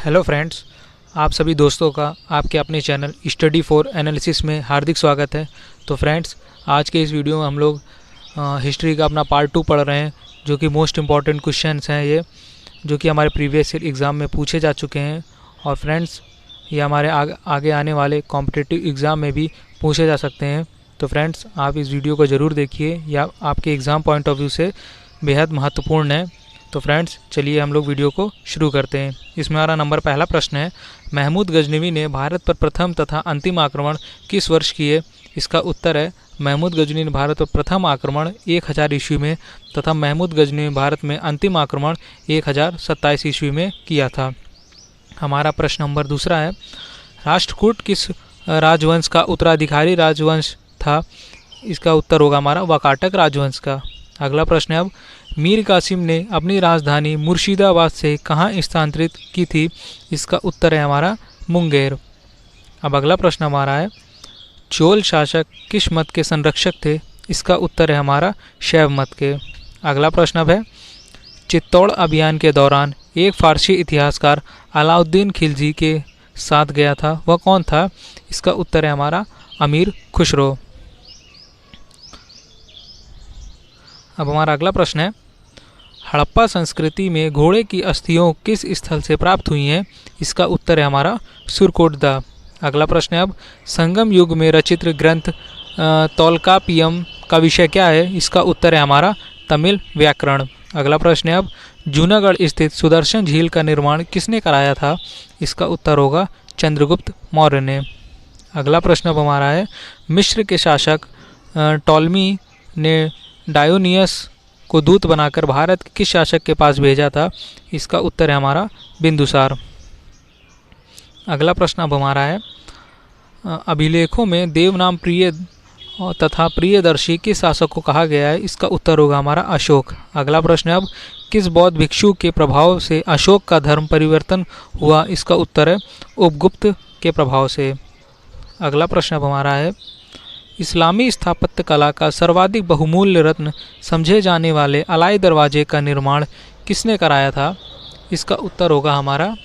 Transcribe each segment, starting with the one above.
Hello friends, आप सभी दोस्तों का आपके अपने चैनल स्टडी फॉर एनालिसिस में हार्दिक स्वागत है। तो फ्रेंड्स, आज के इस वीडियो में हम लोग हिस्ट्री का अपना पार्ट 2 पढ़ रहे हैं, जो कि मोस्ट इम्पॉर्टेंट क्वेश्चंस हैं ये, जो कि हमारे प्रीवियस ईयर एग्ज़ाम में पूछे जा चुके हैं। और फ्रेंड्स, ये हमारे आगे आने वाले कॉम्पिटिटिव एग्ज़ाम में भी पूछे जा सकते हैं। तो फ्रेंड्स, आप इस वीडियो को ज़रूर देखिए, या आपके एग्ज़ाम पॉइंट ऑफ व्यू से बेहद महत्वपूर्ण है। तो फ्रेंड्स, चलिए हम लोग वीडियो को शुरू करते हैं। इसमें हमारा पहला प्रश्न है, महमूद गजनवी ने भारत पर प्रथम तथा अंतिम आक्रमण किस वर्ष किए? इसका उत्तर है, महमूद गजनवी ने भारत पर प्रथम आक्रमण 1000 ईस्वी में तथा महमूद गजनवी ने भारत में अंतिम आक्रमण 1027 ईस्वी में किया था। हमारा प्रश्न नंबर दूसरा है, राष्ट्रकूट किस राजवंश का उत्तराधिकारी राजवंश था? इसका उत्तर होगा हमारा वाकाटक राजवंश का। अगला प्रश्न है, अब मीर कासिम ने अपनी राजधानी मुर्शिदाबाद से कहाँ स्थानांतरित की थी? इसका उत्तर है हमारा मुंगेर। अब अगला प्रश्न हमारा है, चोल शासक किस मत के संरक्षक थे? इसका उत्तर है हमारा शैव मत के। अगला प्रश्न अब है, चित्तौड़ अभियान के दौरान एक फारसी इतिहासकार अलाउद्दीन खिलजी के साथ गया था, वह कौन था? इसका उत्तर है हमारा अमीर खुसरो। अब हमारा अगला प्रश्न है, हड़प्पा संस्कृति में घोड़े की अस्थियां किस स्थल से प्राप्त हुई हैं? इसका उत्तर है हमारा सुरकोटदा। अगला प्रश्न है, अब संगम युग में रचित ग्रंथ तोल्कापियम का विषय क्या है? इसका उत्तर है हमारा तमिल व्याकरण। अगला प्रश्न है, अब जूनागढ़ स्थित सुदर्शन झील का निर्माण किसने कराया था? इसका उत्तर होगा चंद्रगुप्त मौर्य ने। अगला प्रश्न अब हमारा है, मिस्र के शासक टॉलमी ने डायोनियस को दूत बनाकर भारत के किस शासक के पास भेजा था? इसका उत्तर है हमारा बिंदुसार। अगला प्रश्न अब हमारा है, अभिलेखों में देवनाम प्रिय तथा प्रियदर्शी किस शासक को कहा गया है? इसका उत्तर होगा हमारा अशोक। अगला प्रश्न है, अब किस बौद्ध भिक्षु के प्रभाव से अशोक का धर्म परिवर्तन हुआ? इसका उत्तर है उपगुप्त के प्रभाव से। अगला प्रश्न अब हमारा है, इस्लामी स्थापत्य कला का सर्वाधिक बहुमूल्य रत्न समझे जाने वाले अलाई दरवाजे का निर्माण किसने कराया था? इसका उत्तर होगा हमारा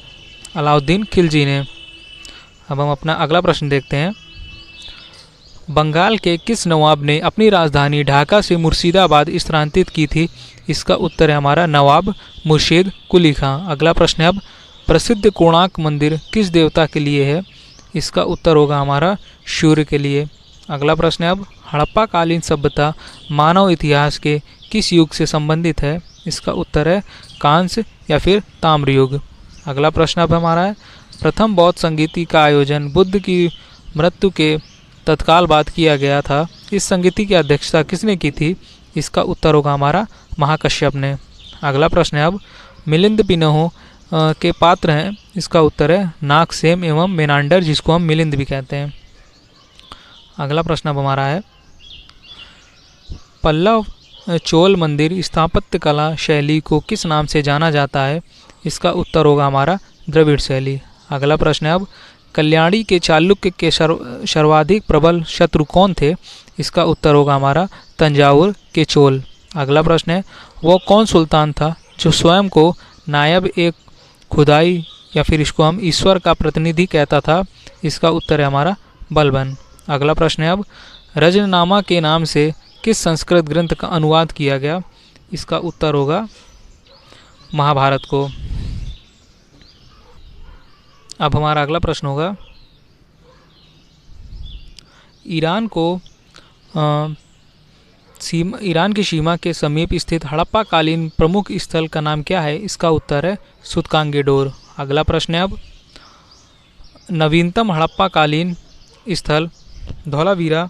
अलाउद्दीन खिलजी ने। अब हम अपना अगला प्रश्न देखते हैं, बंगाल के किस नवाब ने अपनी राजधानी ढाका से मुर्शिदाबाद स्थानांतरित की थी? इसका उत्तर है हमारा नवाब मुर्शीद कुली खां। अगला प्रश्न है, अब प्रसिद्ध कोणार्क मंदिर किस देवता के लिए है? इसका उत्तर होगा हमारा सूर्य के लिए। अगला प्रश्न है, अब हड़प्पा कालीन सभ्यता मानव इतिहास के किस युग से संबंधित है? इसका उत्तर है कांस्य या फिर ताम्र युग। अगला प्रश्न अब हमारा है, प्रथम बौद्ध संगीति का आयोजन बुद्ध की मृत्यु के तत्काल बाद किया गया था, इस संगीति की अध्यक्षता किसने की थी? इसका उत्तर होगा हमारा महाकश्यप ने। अगला प्रश्न है, अब मिलिंद पिनहो के पात्र हैं, इसका उत्तर है नागसेन एवं मेनांडर, जिसको हम मिलिंद भी कहते हैं। अगला प्रश्न अब हमारा है, पल्लव चोल मंदिर स्थापत्य कला शैली को किस नाम से जाना जाता है? इसका उत्तर होगा हमारा द्रविड़ शैली। अगला प्रश्न है, अब कल्याणी के चालुक्य के सर्वाधिक प्रबल शत्रु कौन थे? इसका उत्तर होगा हमारा तंजावुर के चोल। अगला प्रश्न है, वो कौन सुल्तान था जो स्वयं को नायब एक खुदाई या फिर इसको हम ईश्वर का प्रतिनिधि कहता था? इसका उत्तर है हमारा बलबन। अगला प्रश्न है, अब रजनामा के नाम से किस संस्कृत ग्रंथ का अनुवाद किया गया? इसका उत्तर होगा महाभारत को। अब हमारा अगला प्रश्न होगा, ईरान की सीमा के समीप स्थित हड़प्पा कालीन प्रमुख स्थल का नाम क्या है? इसका उत्तर है सुतकांगेडोर। अगला प्रश्न है, अब नवीनतम हड़प्पा कालीन स्थल धौलावीरा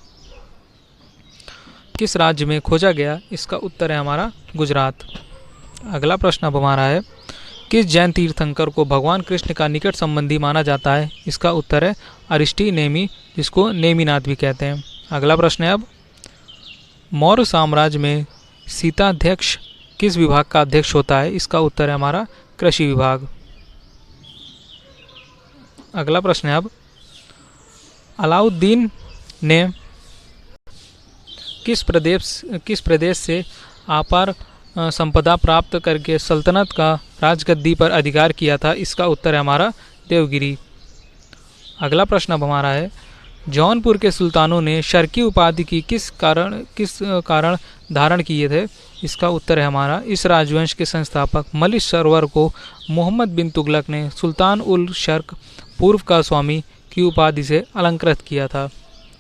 किस राज्य में खोजा गया? इसका उत्तर है हमारा गुजरात। अगला प्रश्न अब हमारा है, किस जैन तीर्थंकर को भगवान कृष्ण का निकट संबंधी माना जाता है? इसका उत्तर है अरिष्टी नेमी, जिसको नेमीनाथ भी कहते हैं। अगला प्रश्न है, अब मौर्य साम्राज्य में सीताध्यक्ष किस विभाग का अध्यक्ष होता है? इसका उत्तर है हमारा कृषि विभाग। अगला प्रश्न है, अब अलाउद्दीन ने किस प्रदेश से आपार संपदा प्राप्त करके सल्तनत का राजगद्दी पर अधिकार किया था? इसका उत्तर है हमारा देवगिरी। अगला प्रश्न अब हमारा है, जौनपुर के सुल्तानों ने शर्की उपाधि की किस कारण धारण किए थे? इसका उत्तर है हमारा, इस राजवंश के संस्थापक मलिक सरवर को मोहम्मद बिन तुगलक ने सुल्तान उल शर्क पूर्व का स्वामी की उपाधि से अलंकृत किया था।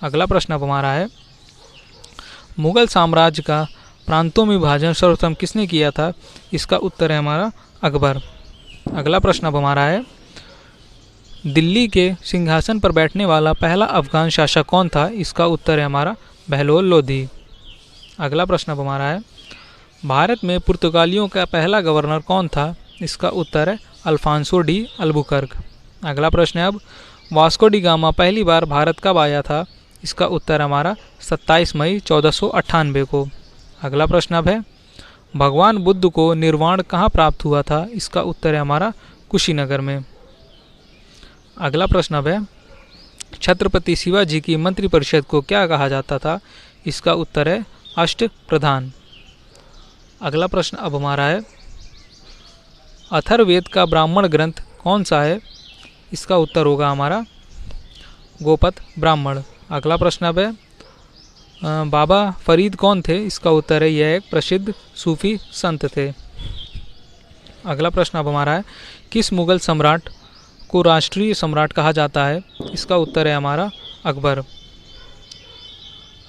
अगला प्रश्न अब हमारा है, मुगल साम्राज्य का प्रांतों में विभाजन सर्वप्रथम किसने किया था? इसका उत्तर है हमारा अकबर। अगला प्रश्न अब हमारा है, दिल्ली के सिंहासन पर बैठने वाला पहला अफगान शासक कौन था? इसका उत्तर है हमारा बहलोल लोधी। अगला प्रश्न अब हमारा है, भारत में पुर्तगालियों का पहला गवर्नर कौन था? इसका उत्तर है अल्फांसो डी अल्बुकर्क। अगला प्रश्न है अब, वास्को डी गामा पहली बार भारत कब आया था? इसका उत्तर हमारा 27 मई 1498 को। अगला प्रश्न अब है, भगवान बुद्ध को निर्वाण कहाँ प्राप्त हुआ था? इसका उत्तर है हमारा कुशीनगर में। अगला प्रश्न अब है, छत्रपति शिवाजी की मंत्रिपरिषद को क्या कहा जाता था? इसका उत्तर है अष्ट प्रधान। अगला प्रश्न अब हमारा है, अथर्ववेद का ब्राह्मण ग्रंथ कौन सा है? इसका उत्तर होगा हमारा गोपद ब्राह्मण। अगला प्रश्न अब है, बाबा फरीद कौन थे? इसका उत्तर है यह एक प्रसिद्ध सूफी संत थे। अगला प्रश्न अब हमारा है, किस मुगल सम्राट को राष्ट्रीय सम्राट कहा जाता है? इसका उत्तर है हमारा अकबर।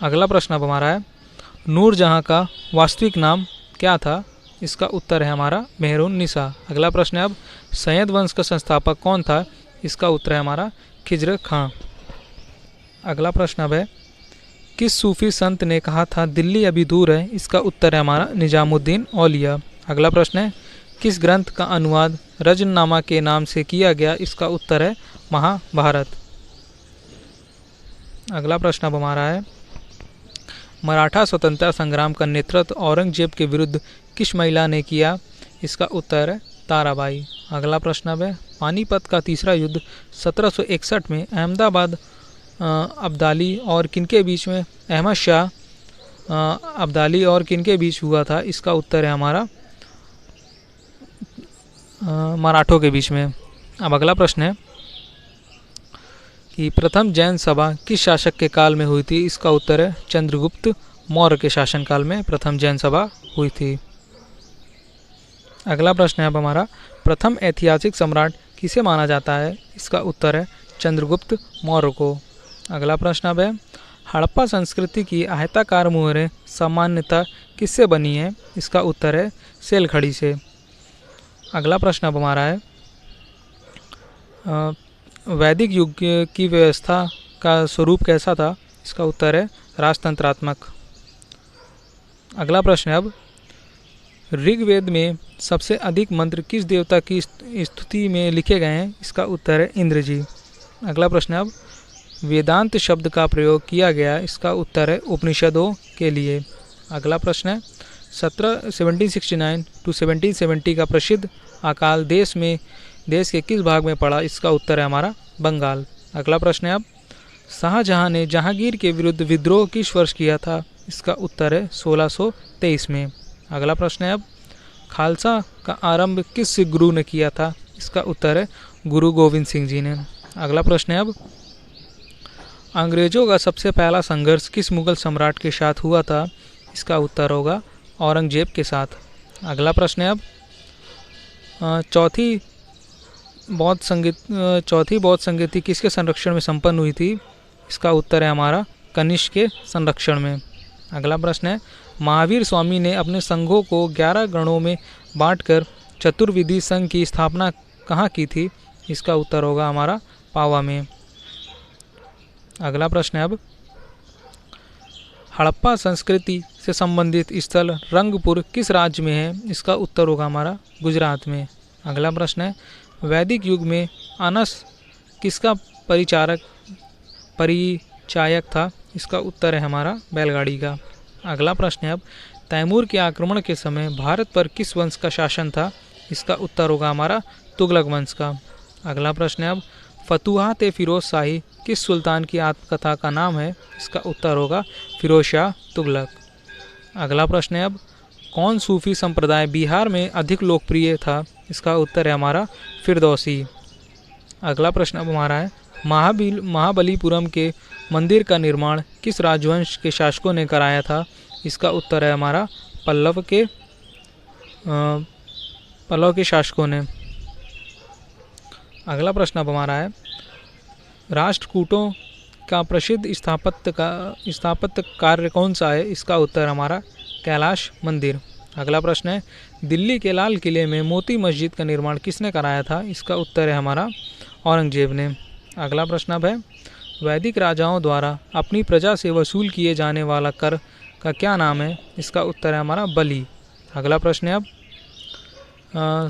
अगला प्रश्न अब हमारा है, नूरजहां का वास्तविक नाम क्या था? इसका उत्तर है हमारा मेहरुन्निसा। अगला प्रश्न है अब, सैयद वंश का संस्थापक कौन था? इसका उत्तर है हमारा खिज्र खां। अगला प्रश्न अब है, किस सूफी संत ने कहा था दिल्ली अभी दूर है? इसका उत्तर है हमारा निजामुद्दीन औलिया। अगला प्रश्न है, किस ग्रंथ का अनुवाद रजननामा के नाम से किया गया? इसका उत्तर है महाभारत। अगला प्रश्न अब हमारा है, मराठा स्वतंत्रता संग्राम का नेतृत्व औरंगजेब के विरुद्ध किस महिला ने किया? इसका उत्तर है ताराबाई। अगला प्रश्न अब है, पानीपत का तीसरा युद्ध 1761 में अहमदाबाद अब्दाली और किनके बीच में अहमद शाह अब्दाली और किनके बीच हुआ था? इसका उत्तर है हमारा मराठों के बीच में। अब अगला प्रश्न है कि प्रथम जैन सभा किस शासक के काल में हुई थी? इसका उत्तर है चंद्रगुप्त मौर्य के शासनकाल में प्रथम जैन सभा हुई थी। अगला प्रश्न है अब हमारा, प्रथम ऐतिहासिक सम्राट किसे माना जाता है? इसका उत्तर है चंद्रगुप्त मौर्य को। अगला प्रश्न अब है, हड़प्पा संस्कृति की आयताकार मुहरें सामान्यतः किससे बनी है? इसका उत्तर है सेल खड़ी से। अगला प्रश्न अब हमारा है, वैदिक युग की व्यवस्था का स्वरूप कैसा था? इसका उत्तर है राजतंत्रात्मक। अगला प्रश्न है अब, ऋग्वेद में सबसे अधिक मंत्र किस देवता की स्तुति में लिखे गए हैं? इसका उत्तर है इंद्र जी। अगला प्रश्न है अब, वेदांत शब्द का प्रयोग किया गया? इसका उत्तर है उपनिषदों के लिए। अगला प्रश्न है, 1769 to 1770 का प्रसिद्ध अकाल देश के किस भाग में पड़ा? इसका उत्तर है हमारा बंगाल। अगला प्रश्न है अब, शाहजहां ने जहांगीर के विरुद्ध विद्रोह किस वर्ष किया था? इसका उत्तर है 1623 में। अगला प्रश्न है अब, खालसा का आरंभ किस गुरु ने किया था? इसका उत्तर है गुरु गोविंद सिंह जी ने। अगला प्रश्न है अब, अंग्रेजों का सबसे पहला संघर्ष किस मुगल सम्राट के साथ हुआ था? इसका उत्तर होगा औरंगजेब के साथ। अगला प्रश्न है अब, चौथी बौद्ध संगीति किसके संरक्षण में संपन्न हुई थी? इसका उत्तर है हमारा कनिष्क के संरक्षण में। अगला प्रश्न है, महावीर स्वामी ने अपने संघों को 11 गणों में बांटकर चतुर्विधि संघ की स्थापना कहाँ की थी? इसका उत्तर होगा हमारा पावा में। अगला प्रश्न है अब, हड़प्पा संस्कृति से संबंधित स्थल रंगपुर किस राज्य में है? इसका उत्तर होगा हमारा गुजरात में। अगला प्रश्न है, वैदिक युग में अनस किसका परिचायक था? इसका उत्तर है हमारा बैलगाड़ी का। अगला प्रश्न है अब, तैमूर के आक्रमण के समय भारत पर किस वंश का शासन था? इसका उत्तर होगा हमारा तुगलक वंश का। अगला प्रश्न है अब, फतुहात फिरोज शाही किस सुल्तान की आत्मकथा का नाम है? इसका उत्तर होगा फिरोज शाह तुगलक। अगला प्रश्न है अब, कौन सूफी संप्रदाय बिहार में अधिक लोकप्रिय था? इसका उत्तर है हमारा फिरदौसी। अगला प्रश्न अब हमारा है महाबलीपुरम के मंदिर का निर्माण किस राजवंश के शासकों ने कराया था? इसका उत्तर है हमारा पल्लव के शासकों ने। अगला प्रश्न अब हमारा है राष्ट्रकूटों का प्रसिद्ध स्थापत्य कार्य कौन सा है? इसका उत्तर हमारा कैलाश मंदिर। अगला प्रश्न है दिल्ली के लाल किले में मोती मस्जिद का निर्माण किसने कराया था? इसका उत्तर है हमारा औरंगजेब ने। अगला प्रश्न अब है वैदिक राजाओं द्वारा अपनी प्रजा से वसूल किए जाने वाला कर का क्या नाम है? इसका उत्तर है हमारा बलि। अगला प्रश्न है अब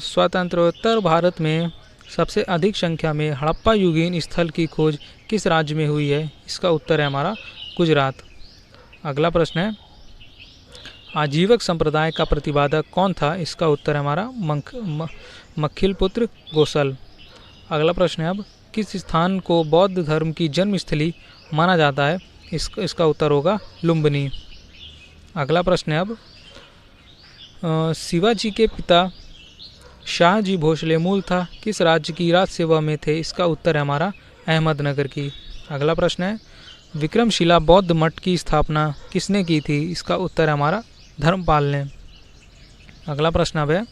स्वतंत्रोत्तर भारत में सबसे अधिक संख्या में हड़प्पा युगीन स्थल की खोज किस राज्य में हुई है? इसका उत्तर है हमारा गुजरात। अगला प्रश्न है आजीवक संप्रदाय का प्रतिपादक कौन था? इसका उत्तर है हमारा मक्खिलपुत्र गोसल। अगला प्रश्न है अब किस स्थान को बौद्ध धर्म की जन्मस्थली माना जाता है? इसका उत्तर होगा लुम्बिनी। अगला प्रश्न है अब शिवाजी के पिता शाहजी भोसले मूलतः किस राज्य की राज सेवा में थे? इसका उत्तर है हमारा अहमदनगर की। अगला प्रश्न है विक्रमशिला बौद्ध मठ की स्थापना किसने की थी? इसका उत्तर है हमारा धर्मपाल ने। अगला प्रश्न अब है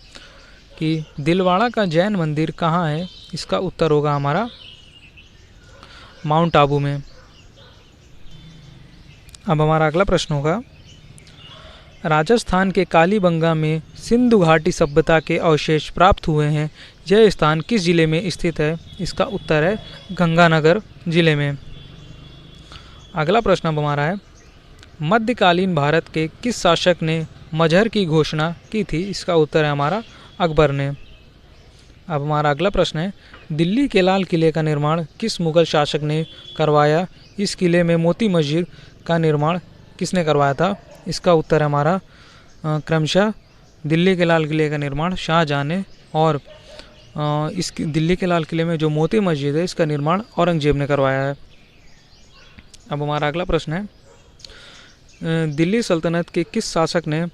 कि दिलवाड़ा का जैन मंदिर कहाँ है? इसका उत्तर होगा हमारा माउंट आबू में। अब हमारा अगला प्रश्न होगा राजस्थान के कालीबंगा में सिंधु घाटी सभ्यता के अवशेष प्राप्त हुए हैं। यह स्थान किस जिले में स्थित है? इसका उत्तर है गंगानगर जिले में। अगला प्रश्न अब हमारा है मध्यकालीन भारत के किस शासक ने मजहर की घोषणा की थी? इसका उत्तर है हमारा अकबर ने। अब हमारा अगला प्रश्न है दिल्ली के लाल किले का निर्माण किस मुगल शासक ने करवाया? इस किले में मोती मस्जिद का निर्माण किसने करवाया था? इसका उत्तर है हमारा क्रमशः दिल्ली के लाल किले का निर्माण शाहजहां ने और इस दिल्ली के लाल किले में जो मोती मस्जिद है इसका निर्माण औरंगजेब ने करवाया है। अब हमारा अगला प्रश्न है दिल्ली सल्तनत के किस शासक ने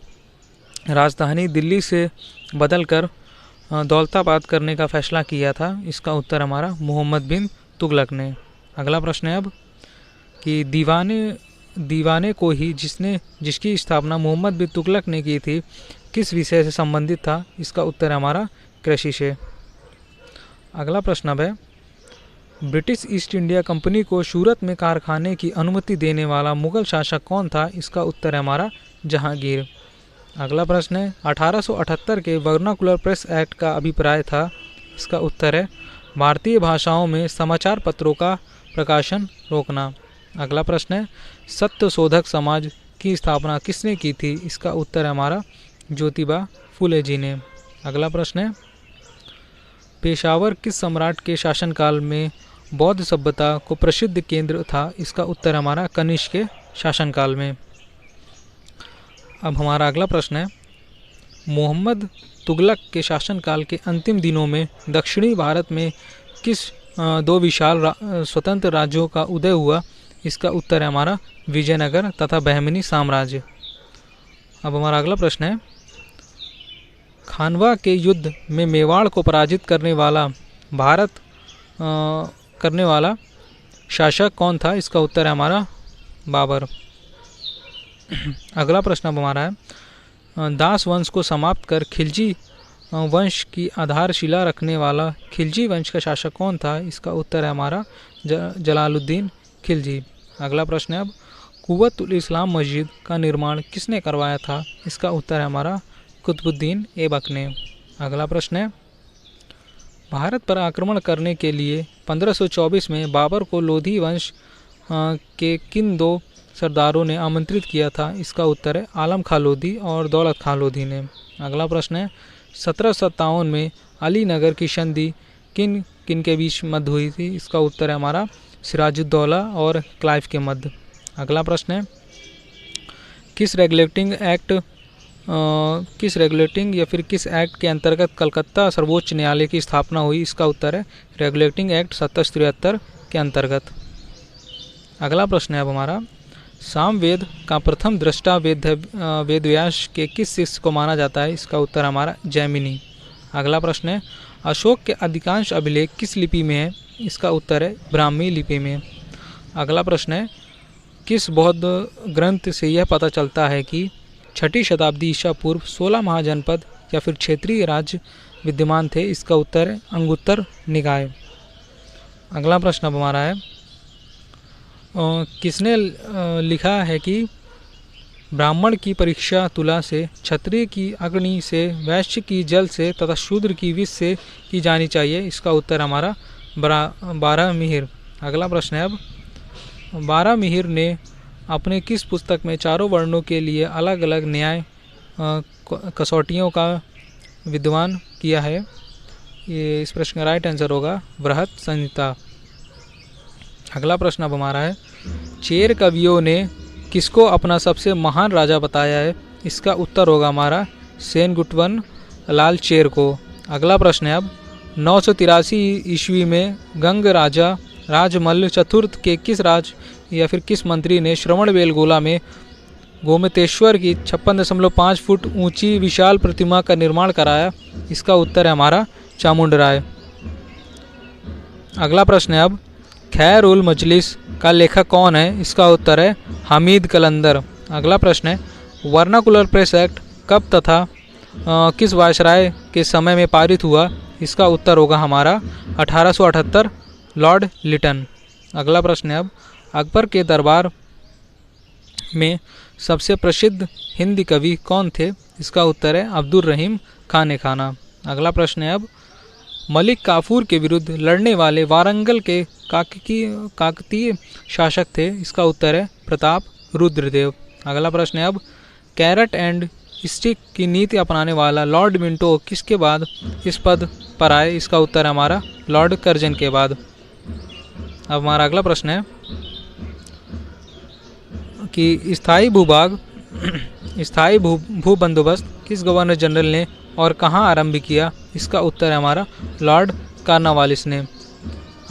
राजधानी दिल्ली से बदलकर दौलताबाद करने का फैसला किया था? इसका उत्तर हमारा मोहम्मद बिन तुगलक ने। अगला प्रश्न है अब कि दीवाने को ही जिसकी स्थापना मोहम्मद बिन तुगलक ने की थी किस विषय से संबंधित था? इसका उत्तर है हमारा कृषि से। अगला प्रश्न अब है ब्रिटिश ईस्ट इंडिया कंपनी को सूरत में कारखाने की अनुमति देने वाला मुगल शासक कौन था? इसका उत्तर है हमारा जहांगीर। अगला प्रश्न है 1878 के वर्नाकुलर प्रेस एक्ट का अभिप्राय था? इसका उत्तर है भारतीय भाषाओं में समाचार पत्रों का प्रकाशन रोकना। अगला प्रश्न है सत्य शोधक समाज की स्थापना किसने की थी? इसका उत्तर है हमारा ज्योतिबा फुले जी ने। अगला प्रश्न है पेशावर किस सम्राट के शासनकाल में बौद्ध सभ्यता को प्रसिद्ध केंद्र था? इसका उत्तर हमारा कनिष्क के शासनकाल में। अब हमारा अगला प्रश्न है मोहम्मद तुगलक के शासनकाल के अंतिम दिनों में दक्षिणी भारत में किस दो विशाल स्वतंत्र राज्यों का उदय हुआ? इसका उत्तर है हमारा विजयनगर तथा बहमनी साम्राज्य। अब हमारा अगला प्रश्न है खानवा के युद्ध में मेवाड़ को पराजित करने वाला शासक कौन था? इसका उत्तर है हमारा बाबर। अगला प्रश्न अब हमारा है दास वंश को समाप्त कर खिलजी वंश की आधारशिला रखने वाला खिलजी वंश का शासक कौन था? इसका उत्तर है हमारा जलालुद्दीन खिलजी। अगला प्रश्न है अब कुव्वतुल इस्लाम मस्जिद का निर्माण किसने करवाया था? इसका उत्तर है हमारा कुतुबुद्दीन ऐबक ने। अगला प्रश्न है भारत पर आक्रमण करने के लिए 1524 में बाबर को लोधी वंश के किन दो सरदारों ने आमंत्रित किया था? इसका उत्तर है आलम खां लोधी और दौलत खां लोधी ने। अगला प्रश्न है 1757 में अलीनगर की संधि किन के बीच मध्य हुई थी? इसका उत्तर है हमारा सिराजुद्दौला और क्लाइव के मध्य। अगला प्रश्न है किस किस एक्ट के अंतर्गत कलकत्ता सर्वोच्च न्यायालय की स्थापना हुई? इसका उत्तर है रेगुलेटिंग एक्ट 1773 के अंतर्गत। अगला प्रश्न है अब हमारा सामवेद का प्रथम दृष्टा वेदव्यास के किस शिष्य को माना जाता है? इसका उत्तर हमारा जैमिनी। अगला प्रश्न है, अशोक के अधिकांश अभिलेख किस लिपि में है? इसका उत्तर है ब्राह्मी लिपि में। अगला प्रश्न है, किस बौद्ध ग्रंथ से यह पता चलता है कि 6ठी शताब्दी ईसा पूर्व 16 महाजनपद या फिर क्षेत्रीय राज्य विद्यमान थे? इसका उत्तर है अंगुत्तर निकाय। अगला प्रश्न अब हमारा है, किसने लिखा है कि ब्राह्मण की परीक्षा तुला से, क्षत्रिय की अग्नि से, वैश्य की जल से तथा शूद्र की विष से की जानी चाहिए? इसका उत्तर हमारा बारहमिहिर। अगला प्रश्न है अब, बारहमिहिर ने अपने किस पुस्तक में चारों वर्णों के लिए अलग अलग न्याय कसौटियों का विद्वान किया है? ये इस प्रश्न का राइट आंसर होगा बृहत संहिता। अगला प्रश्न अब हमारा है, चेर कवियों ने किसको अपना सबसे महान राजा बताया है? इसका उत्तर होगा हमारा सेनगुटवन लाल चेर को। अगला प्रश्न है अब, 983 ईस्वी में गंग राजा राजमल्ल चतुर्थ के किस राज या फिर किस मंत्री ने श्रवणबेलगोला में गोमतेश्वर की 56.5 फुट ऊंची विशाल प्रतिमा का निर्माण कराया? इसका उत्तर है हमारा चामुंडराय। अगला प्रश्न है अब, खैर उल मजलिस का लेखक कौन है? इसका उत्तर है हामिद कलंदर। अगला प्रश्न है, वर्नाकुलर प्रेस एक्ट कब तथा किस वायसराय के समय में पारित हुआ? इसका उत्तर होगा हमारा 1878 लॉर्ड लिटन। अगला प्रश्न है अब, अकबर के दरबार में सबसे प्रसिद्ध हिंदी कवि कौन थे? इसका उत्तर है अब्दुल रहीम खान खाना। अगला प्रश्न है अब, मलिक काफूर के विरुद्ध लड़ने वाले वारंगल के काकतीय शासक थे? इसका उत्तर है प्रताप रुद्रदेव। अगला प्रश्न है अब, कैरेट एंड स्टिक की नीति अपनाने वाला लॉर्ड मिंटो किसके बाद इस पद पर आए? इसका उत्तर है हमारा लॉर्ड कर्जन के बाद। अब हमारा अगला प्रश्न है कि स्थायी भू बंदोबस्त किस गवर्नर जनरल ने और कहाँ आरंभ किया? इसका उत्तर है हमारा लॉर्ड कार्नवालिस ने।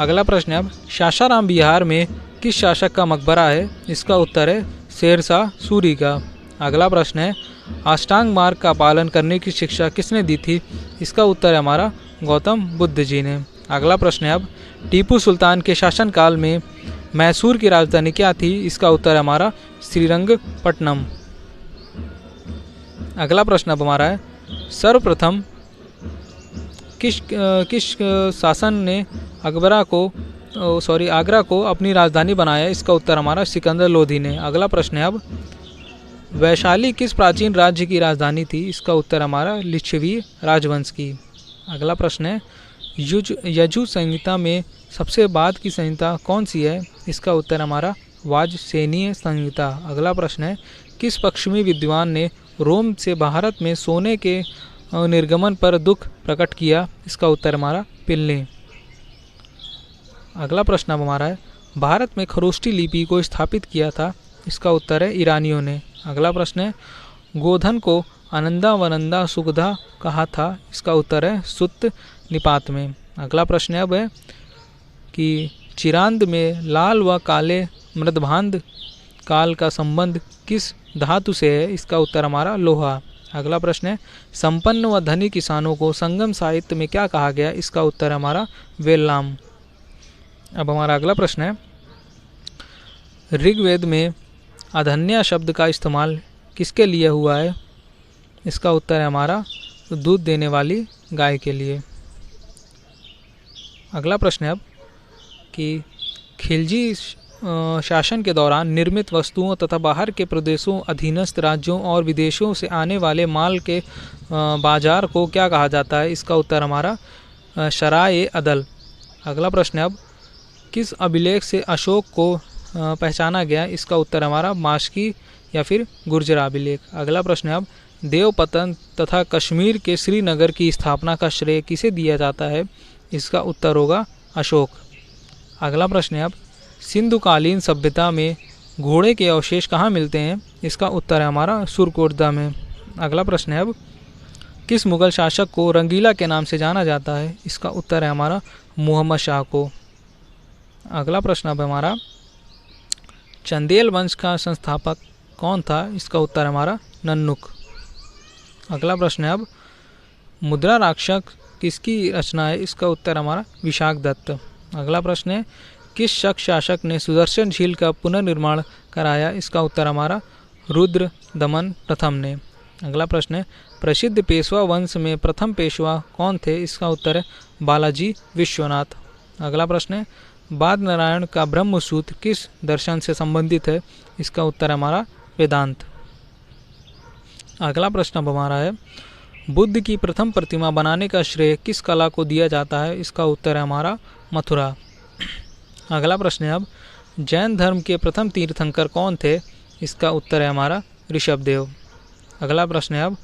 अगला प्रश्न है अब, सासाराम बिहार में किस शासक का मकबरा है? इसका उत्तर है शेरशाह सूरी का। अगला प्रश्न है, अष्टांग मार्ग का पालन करने की शिक्षा किसने दी थी? इसका उत्तर है हमारा गौतम बुद्ध जी ने। अगला प्रश्न है अब, टीपू सुल्तान के शासनकाल में मैसूर की राजधानी क्या थी? इसका उत्तर है हमारा श्रीरंगपट्टनम। अगला प्रश्न अब हमारा है, सर्वप्रथम किस शासन ने आगरा को अपनी राजधानी बनाया? इसका उत्तर हमारा सिकंदर लोधी ने। अगला प्रश्न है अब, वैशाली किस प्राचीन राज्य की राजधानी थी? इसका उत्तर हमारा लिच्छवी राजवंश की। अगला प्रश्न है, यजु संहिता में सबसे बाद की संहिता कौन सी है? इसका उत्तर हमारा वाजसेनीय संहिता। अगला प्रश्न है, किस पश्चिमी विद्वान ने रोम से भारत में सोने के निर्गमन पर दुख प्रकट किया? इसका उत्तर हमारा पिल्ले। अगला प्रश्न अब हमारा है, भारत में खरोष्टी लिपि को स्थापित किया था? इसका उत्तर है ईरानियों ने। अगला प्रश्न है, गोधन को आनंदा वनंदा सुगधा कहा था? इसका उत्तर है सुत्त निपात में। अगला प्रश्न अब है कि चिरांद में लाल व काले मृदभांड काल का संबंध किस धातु से है? इसका उत्तर हमारा लोहा। अगला प्रश्न है, संपन्न व धनी किसानों को संगम साहित्य में क्या कहा गया? इसका उत्तर हमारा वेल्लाम। अब हमारा अगला प्रश्न है, ऋग्वेद में अधन्या शब्द का इस्तेमाल किसके लिए हुआ है? इसका उत्तर है हमारा दूध देने वाली गाय के लिए। अगला प्रश्न है अब कि खिलजी शासन के दौरान निर्मित वस्तुओं तथा बाहर के प्रदेशों, अधीनस्थ राज्यों और विदेशों से आने वाले माल के बाजार को क्या कहा जाता है? इसका उत्तर हमारा शराए अदल। अगला प्रश्न है अब, किस अभिलेख से अशोक को पहचाना गया? इसका उत्तर हमारा मास्की या फिर गुर्जर अभिलेख। अगला प्रश्न है अब, देवपतन तथा कश्मीर के श्रीनगर की स्थापना का श्रेय किसे दिया जाता है? इसका उत्तर होगा अशोक। अगला प्रश्न है अब, सिंधुकालीन सभ्यता में घोड़े के अवशेष कहाँ मिलते हैं? इसका उत्तर है हमारा सुरकोटदा में। अगला प्रश्न है अब, किस मुगल शासक को रंगीला के नाम से जाना जाता है? इसका उत्तर है हमारा मोहम्मद शाह को। अगला प्रश्न अब हमारा, चंदेल वंश का संस्थापक कौन था? इसका उत्तर हमारा नन्नुक। अगला प्रश्न है अब, मुद्रा राक्षस किसकी रचना है? इसका उत्तर हमारा विशाख दत्त। अगला प्रश्न है, किस शक शासक ने सुदर्शन झील का पुनर्निर्माण कराया? इसका उत्तर हमारा रुद्र दमन प्रथम ने। अगला प्रश्न है, प्रसिद्ध पेशवा वंश में प्रथम पेशवा कौन थे? इसका उत्तर है बालाजी विश्वनाथ। अगला प्रश्न है, बाद नारायण का ब्रह्मसूत्र किस दर्शन से संबंधित है? इसका उत्तर हमारा वेदांत। अगला प्रश्न अब हमारा है, बुद्ध की प्रथम प्रतिमा बनाने का श्रेय किस कला को दिया जाता है? इसका उत्तर है हमारा मथुरा। अगला प्रश्न है अब, जैन धर्म के प्रथम तीर्थंकर कौन थे? इसका उत्तर है हमारा ऋषभदेव। अगला प्रश्न है अब,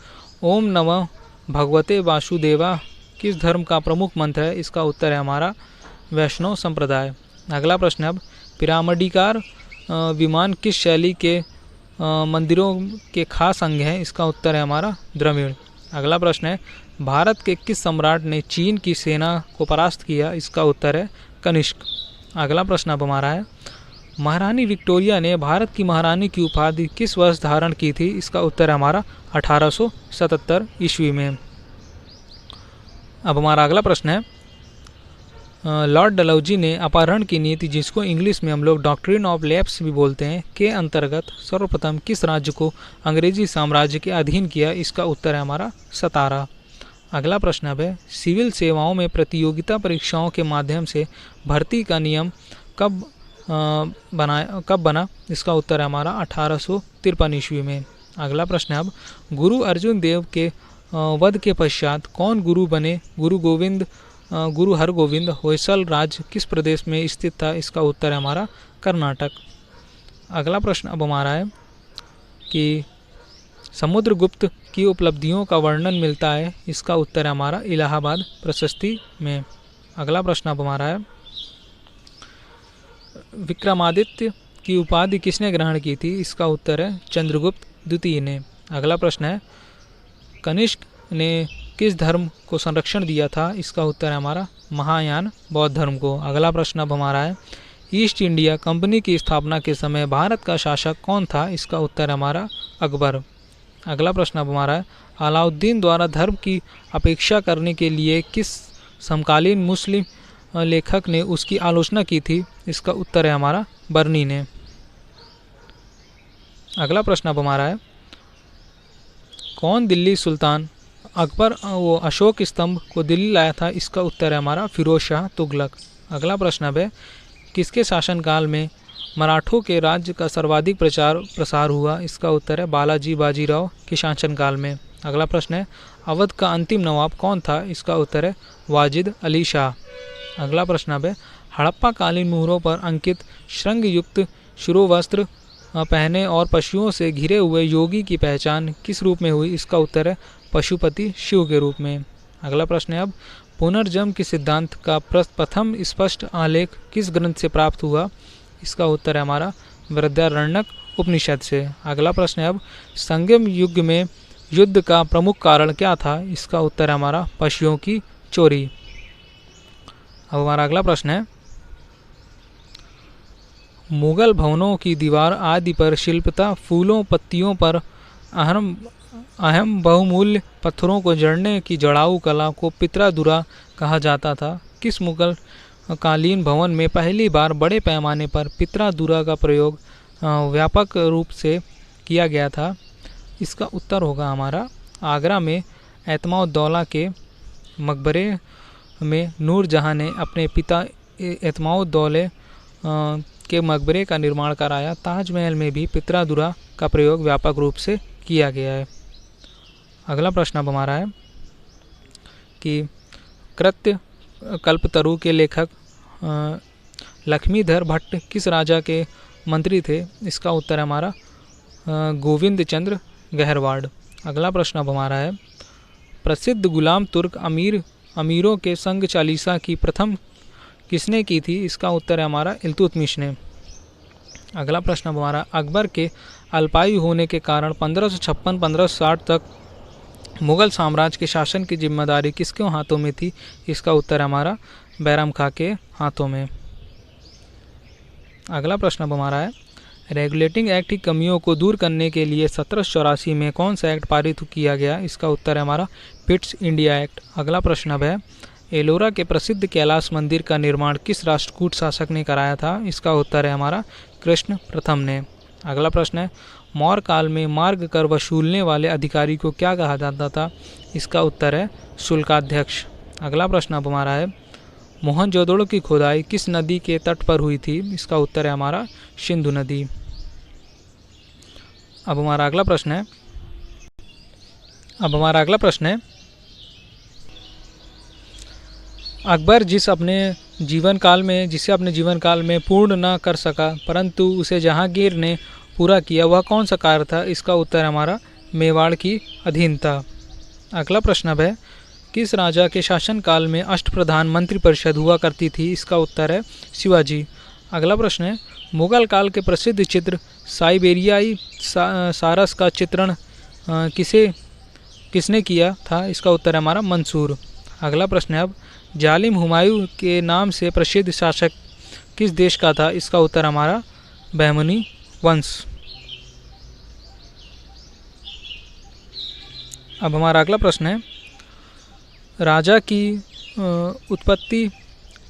ओम नमः भगवते वासुदेवा किस धर्म का प्रमुख मंत्र है? इसका उत्तर है हमारा वैष्णव संप्रदाय। अगला प्रश्न है अब, पिरामिडाकार विमान किस शैली के मंदिरों के खास अंग हैं? इसका उत्तर है हमारा द्रविड़। अगला प्रश्न है, भारत के किस सम्राट ने चीन की सेना को परास्त किया? इसका उत्तर है कनिष्क। अगला प्रश्न अब हमारा है, महारानी विक्टोरिया ने भारत की महारानी की उपाधि किस वर्ष धारण की थी? इसका उत्तर है हमारा 1877 ईस्वी में। अब हमारा अगला प्रश्न है, लॉर्ड डलहौजी ने अपहरण की नीति, जिसको इंग्लिश में हम लोग डॉक्ट्रिन ऑफ लैप्स भी बोलते हैं, के अंतर्गत सर्वप्रथम किस राज्य को अंग्रेजी साम्राज्य के अधीन किया? इसका उत्तर है हमारा सतारा। अगला प्रश्न अब है, सिविल सेवाओं में प्रतियोगिता परीक्षाओं के माध्यम से भर्ती का नियम कब बना? इसका उत्तर है हमारा 1853 ईस्वी में। अगला प्रश्न है अब, गुरु अर्जुन देव के वध के पश्चात कौन गुरु बने? गुरु हरगोविंद होयसल राज्य किस प्रदेश में स्थित था? इसका उत्तर है हमारा कर्नाटक। अगला प्रश्न अब हमारा है कि समुद्रगुप्त की उपलब्धियों का वर्णन मिलता है? इसका उत्तर है हमारा इलाहाबाद प्रशस्ति में। अगला प्रश्न अब हमारा है, विक्रमादित्य की उपाधि किसने ग्रहण की थी? इसका उत्तर है चंद्रगुप्त द्वितीय ने। अगला प्रश्न है, कनिष्क ने किस धर्म को संरक्षण दिया था? इसका उत्तर है हमारा महायान बौद्ध धर्म को। अगला प्रश्न अब हमारा है, ईस्ट इंडिया कंपनी की स्थापना के समय भारत का शासक कौन था? इसका उत्तर है हमारा अकबर। अगला प्रश्न अब हमारा है, अलाउद्दीन द्वारा धर्म की अपेक्षा करने के लिए किस समकालीन मुस्लिम लेखक ने उसकी आलोचना की थी? इसका उत्तर है हमारा बर्नी ने। अगला प्रश्न अब हमारा है, कौन दिल्ली सुल्तान अकबर वो अशोक स्तंभ को दिल्ली लाया था? इसका उत्तर है हमारा फिरोज शाह तुगलक। अगला प्रश्न अब है, किसके शासनकाल में मराठों के राज्य का सर्वाधिक प्रसार हुआ? इसका उत्तर है बालाजी बाजीराव के शासनकाल में। अगला प्रश्न है, अवध का अंतिम नवाब कौन था? इसका उत्तर है वाजिद अली शाह। अगला प्रश्न अब है, हड़प्पा कालीन मुहरों पर अंकित श्रृंग युक्त शिरोवस्त्र पहने और पशुओं से घिरे हुए योगी की पहचान किस रूप में हुई? इसका उत्तर है पशुपति शिव के रूप में। अगला प्रश्न है अब, पुनर्जन्म के सिद्धांत का प्रथम स्पष्ट आलेख किस ग्रंथ से प्राप्त हुआ? इसका उत्तर है हमारा बृहदारण्यक उपनिषद से। अगला प्रश्न है अब, संगम युग में युद्ध का प्रमुख कारण क्या था? इसका उत्तर है हमारा पशुओं की चोरी। अब हमारा अगला प्रश्न है, मुगल भवनों की दीवार आदि पर शिल्पता फूलों पत्तियों पर अहम बहुमूल्य पत्थरों को जड़ने की जड़ाऊ कला को पित्रादुरा कहा जाता था। किस मुगल कालीन भवन में पहली बार बड़े पैमाने पर पित्रादुरा का प्रयोग व्यापक रूप से किया गया था? इसका उत्तर होगा हमारा आगरा में एतमाउद्दौला के मकबरे में नूरजहाँ ने अपने पिता एतमाउद्दौले के मकबरे का निर्माण कराया। ताजमहल में भी पित्रादुरा का प्रयोग व्यापक रूप से किया गया है। अगला प्रश्न अब हमारा है कि कृत्य कल्पतरु के लेखक लक्ष्मीधर भट्ट किस राजा के मंत्री थे? इसका उत्तर है हमारा गोविंद चंद्र गहरवाड़। अगला प्रश्न अब हमारा है, प्रसिद्ध गुलाम तुर्क अमीरों के संग चालीसा की प्रथम किसने की थी? इसका उत्तर है हमारा इल्तुतमिश ने। अगला प्रश्न अब हमारा, अकबर के अल्पायु होने के कारण 1556-1560 तक मुगल साम्राज्य के शासन की जिम्मेदारी किसके हाथों में थी? इसका उत्तर है हमारा बैरम खां के हाथों में। अगला प्रश्न अब हमारा है, रेगुलेटिंग एक्ट की कमियों को दूर करने के लिए 1784 में कौन सा एक्ट पारित किया गया? इसका उत्तर है हमारा पिट्स इंडिया एक्ट। अगला प्रश्न अब है, एलोरा के प्रसिद्ध कैलाश मंदिर का निर्माण किस राष्ट्रकूट शासक ने कराया था? इसका उत्तर है हमारा कृष्ण प्रथम ने। अगला प्रश्न है, मौर्य काल में मार्ग कर वसूलने वाले अधिकारी को क्या कहा जाता था? इसका उत्तर है शुल्काध्यक्ष। अगला प्रश्न अब हमारा है, मोहनजोदड़ो की खुदाई किस नदी के तट पर हुई थी? इसका उत्तर है हमारा सिंधु नदी। अब हमारा अगला प्रश्न है, अकबर जिसे अपने जीवन काल में पूर्ण न कर सका परंतु उसे जहांगीर ने पूरा किया, वह कौन सा कार्य था? इसका उत्तर हमारा मेवाड़ की अधीनता। अगला प्रश्न अब है, किस राजा के शासनकाल में अष्टप्रधान मंत्रिपरिषद हुआ करती थी? इसका उत्तर है शिवाजी। अगला प्रश्न है, मुगल काल के प्रसिद्ध चित्र साइबेरियाई सारस का चित्रण किसने किया था? इसका उत्तर है हमारा मंसूर। अगला प्रश्न है, अब जालिम हुमायूं के नाम से प्रसिद्ध शासक किस देश का था? इसका उत्तर हमारा बहमनी वंश। अब हमारा अगला प्रश्न है, राजा की उत्पत्ति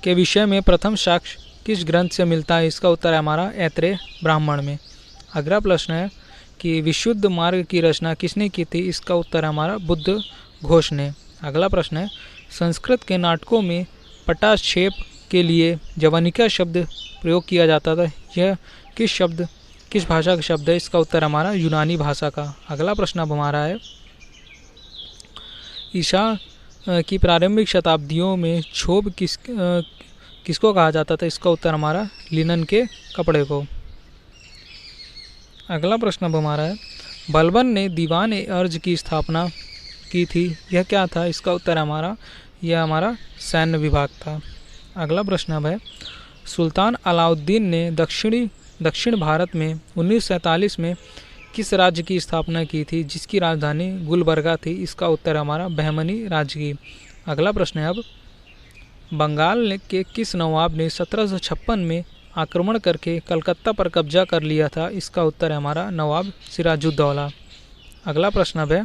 के विषय में प्रथम साक्ष्य किस ग्रंथ से मिलता है? इसका उत्तर है हमारा ऐत्रेय ब्राह्मण में। अगला प्रश्न है कि विशुद्ध मार्ग की रचना किसने की थी? इसका उत्तर है हमारा बुद्ध घोष ने। अगला प्रश्न है, संस्कृत के नाटकों में पटाक्षेप के लिए जवनिका शब्द प्रयोग किया जाता था, यह किस भाषा का शब्द है? इसका उत्तर हमारा यूनानी भाषा का। अगला प्रश्न अब हमारा है, ईसा की प्रारंभिक शताब्दियों में क्षोभ किसको कहा जाता था? इसका उत्तर हमारा लिनन के कपड़े को। अगला प्रश्न अब हमारा है, बलबन ने दीवान अर्ज की स्थापना की थी, यह क्या था? इसका उत्तर यह हमारा सैन्य विभाग था। अगला प्रश्न अब है, सुल्तान अलाउद्दीन ने दक्षिण भारत में 1947 में किस राज्य की स्थापना की थी जिसकी राजधानी गुलबर्गा थी? इसका उत्तर हमारा बहमनी राज्य की। अगला प्रश्न है, अब बंगाल के किस नवाब ने 1756 में आक्रमण करके कलकत्ता पर कब्जा कर लिया था? इसका उत्तर है हमारा नवाब सिराजुद्दौला। अगला प्रश्न अब है,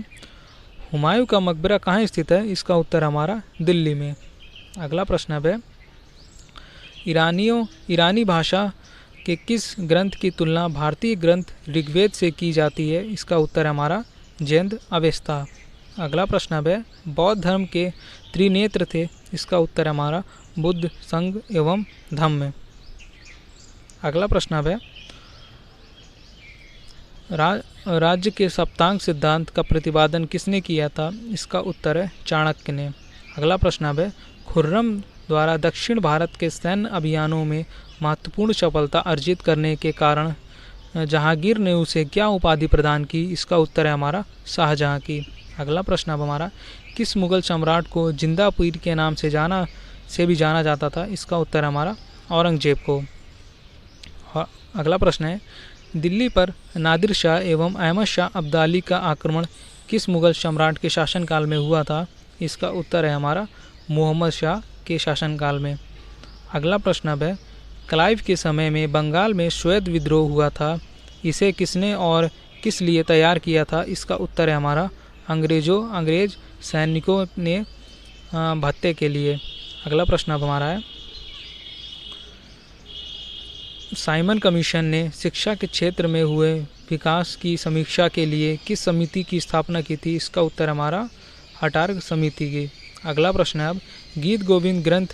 हुमायूं का मकबरा कहाँ स्थित है? इसका उत्तर हमारा दिल्ली में। अगला प्रश्न अब है, ईरानी भाषा के किस ग्रंथ की तुलना भारतीय ग्रंथ ऋग्वेद से की जाती है? इसका उत्तर हमारा जैन अवेस्ता। अगला प्रश्न अब है, बौद्ध धर्म के त्रिनेत्र थे, इसका उत्तर हमारा बुद्ध, संघ एवं धम्म। अगला प्रश्न अब है, राज्य के सप्तांग सिद्धांत का प्रतिपादन किसने किया था? इसका उत्तर है चाणक्य ने। अगला प्रश्न अब है, खुर्रम द्वारा दक्षिण भारत के सैन्य अभियानों में महत्वपूर्ण सफलता अर्जित करने के कारण जहांगीर ने उसे क्या उपाधि प्रदान की? इसका उत्तर है हमारा शाहजहां की। अगला प्रश्न अब हमारा, किस मुगल सम्राट को जिंदा पीर के नाम से भी जाना जाता था? इसका उत्तर हमारा औरंगजेब को। अगला प्रश्न है, दिल्ली पर नादिर शाह एवं अहमद शाह अब्दाली का आक्रमण किस मुगल सम्राट के शासनकाल में हुआ था? इसका उत्तर है हमारा मोहम्मद शाह के शासनकाल में। अगला प्रश्न अब है, क्लाइव के समय में बंगाल में श्वेत विद्रोह हुआ था, इसे किसने और किस लिए तैयार किया था? इसका उत्तर है हमारा अंग्रेज सैनिकों ने भत्ते के लिए। अगला प्रश्न अब हमारा है, साइमन कमीशन ने शिक्षा के क्षेत्र में हुए विकास की समीक्षा के लिए किस समिति की स्थापना की थी? इसका उत्तर हमारा हटार्ग समिति की। अगला प्रश्न है, अब गीत गोविंद ग्रंथ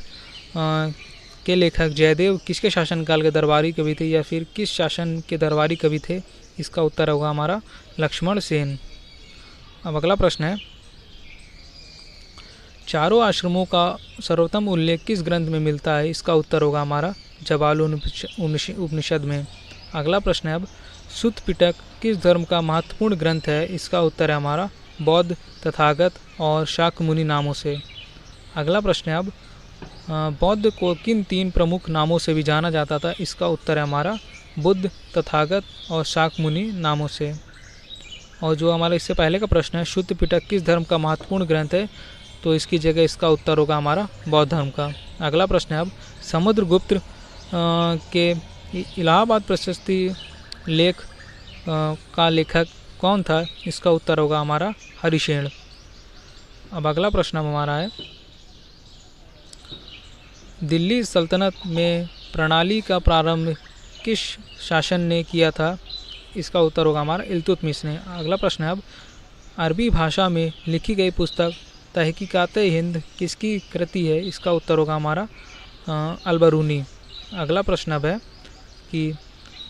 के लेखक जयदेव किसके शासनकाल के दरबारी कवि थे या फिर किस शासन के दरबारी कवि थे? इसका उत्तर होगा हमारा लक्ष्मण सेन। अब अगला प्रश्न है, चारों आश्रमों का सर्वोत्तम उल्लेख किस ग्रंथ में मिलता है? इसका उत्तर होगा हमारा उपनिषद में। अगला प्रश्न है, अब सुत्त पिटक किस धर्म का महत्वपूर्ण ग्रंथ है? इसका उत्तर है हमारा बौद्ध, तथागत और शाक्यमुनि नामों से। अगला प्रश्न है, अब बौद्ध को किन 3 प्रमुख नामों से भी जाना जाता था? इसका उत्तर है हमारा बुद्ध, तथागत और शाक्यमुनि नामों से। और जो हमारा इससे पहले का प्रश्न है, शुद्ध पिटक किस धर्म का महत्वपूर्ण ग्रंथ है? तो इसकी जगह इसका उत्तर होगा हमारा बौद्ध धर्म का। अगला प्रश्न है, अब समुद्रगुप्त के इलाहाबाद प्रशस्ति लेख का लेखक कौन था? इसका उत्तर होगा हमारा हरिशेन। अब अगला प्रश्न हमारा है, दिल्ली सल्तनत में प्रणाली का प्रारंभ किस शासन ने किया था? इसका उत्तर होगा हमारा इल्तुतमिश ने। अगला प्रश्न है, अब अरबी भाषा में लिखी गई पुस्तक तहकीकात-ए-हिंद किसकी कृति है? इसका उत्तर होगा हमारा अलबरूनी। अगला प्रश्न अब है कि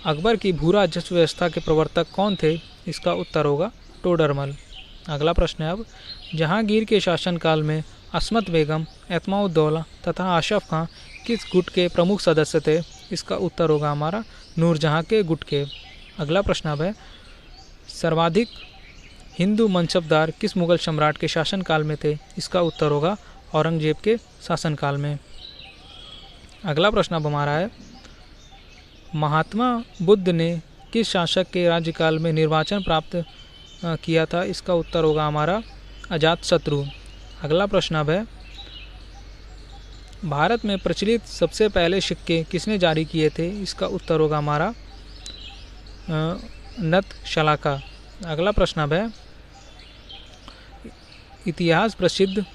अकबर की भू राजस्व व्यवस्था के प्रवर्तक कौन थे? इसका उत्तर होगा टोडरमल। अगला प्रश्न है, अब जहांगीर के शासनकाल में अस्मत बेगम, एतमाउद्दौला तथा आशफ खां किस गुट के प्रमुख सदस्य थे? इसका उत्तर होगा हमारा नूरजहां के गुट के। अगला प्रश्न अब है, सर्वाधिक हिंदू मनसबदार किस मुगल सम्राट के शासनकाल में थे? इसका उत्तर होगा औरंगजेब के शासनकाल में। अगला प्रश्न अब हमारा है, महात्मा बुद्ध ने किस शासक के राज्यकाल में निर्वाचन प्राप्त किया था? इसका उत्तर होगा हमारा अजातशत्रु। अगला प्रश्न अब है, भारत में प्रचलित सबसे पहले सिक्के किसने जारी किए थे? इसका उत्तर होगा हमारा नतशलाका। अगला प्रश्न अब है, इतिहास प्रसिद्ध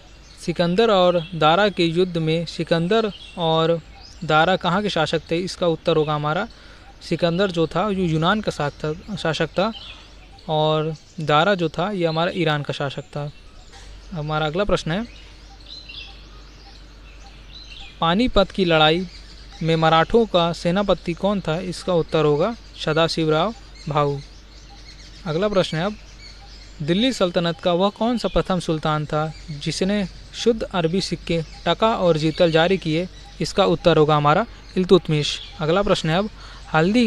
सिकंदर और दारा के युद्ध में सिकंदर और दारा कहाँ के शासक थे? इसका उत्तर होगा हमारा सिकंदर जो था जो यूनान का शासक था और दारा जो था ये हमारा ईरान का शासक था। हमारा अगला प्रश्न है, पानीपत की लड़ाई में मराठों का सेनापति कौन था? इसका उत्तर होगा सदाशिवराव भाऊ। अगला प्रश्न है, अब दिल्ली सल्तनत का वह कौन सा प्रथम सुल्तान था जिसने शुद्ध अरबी सिक्के, टका और जीतल जारी किए? इसका उत्तर होगा हमारा इल्तुतमिश। अगला प्रश्न है, अब हल्दी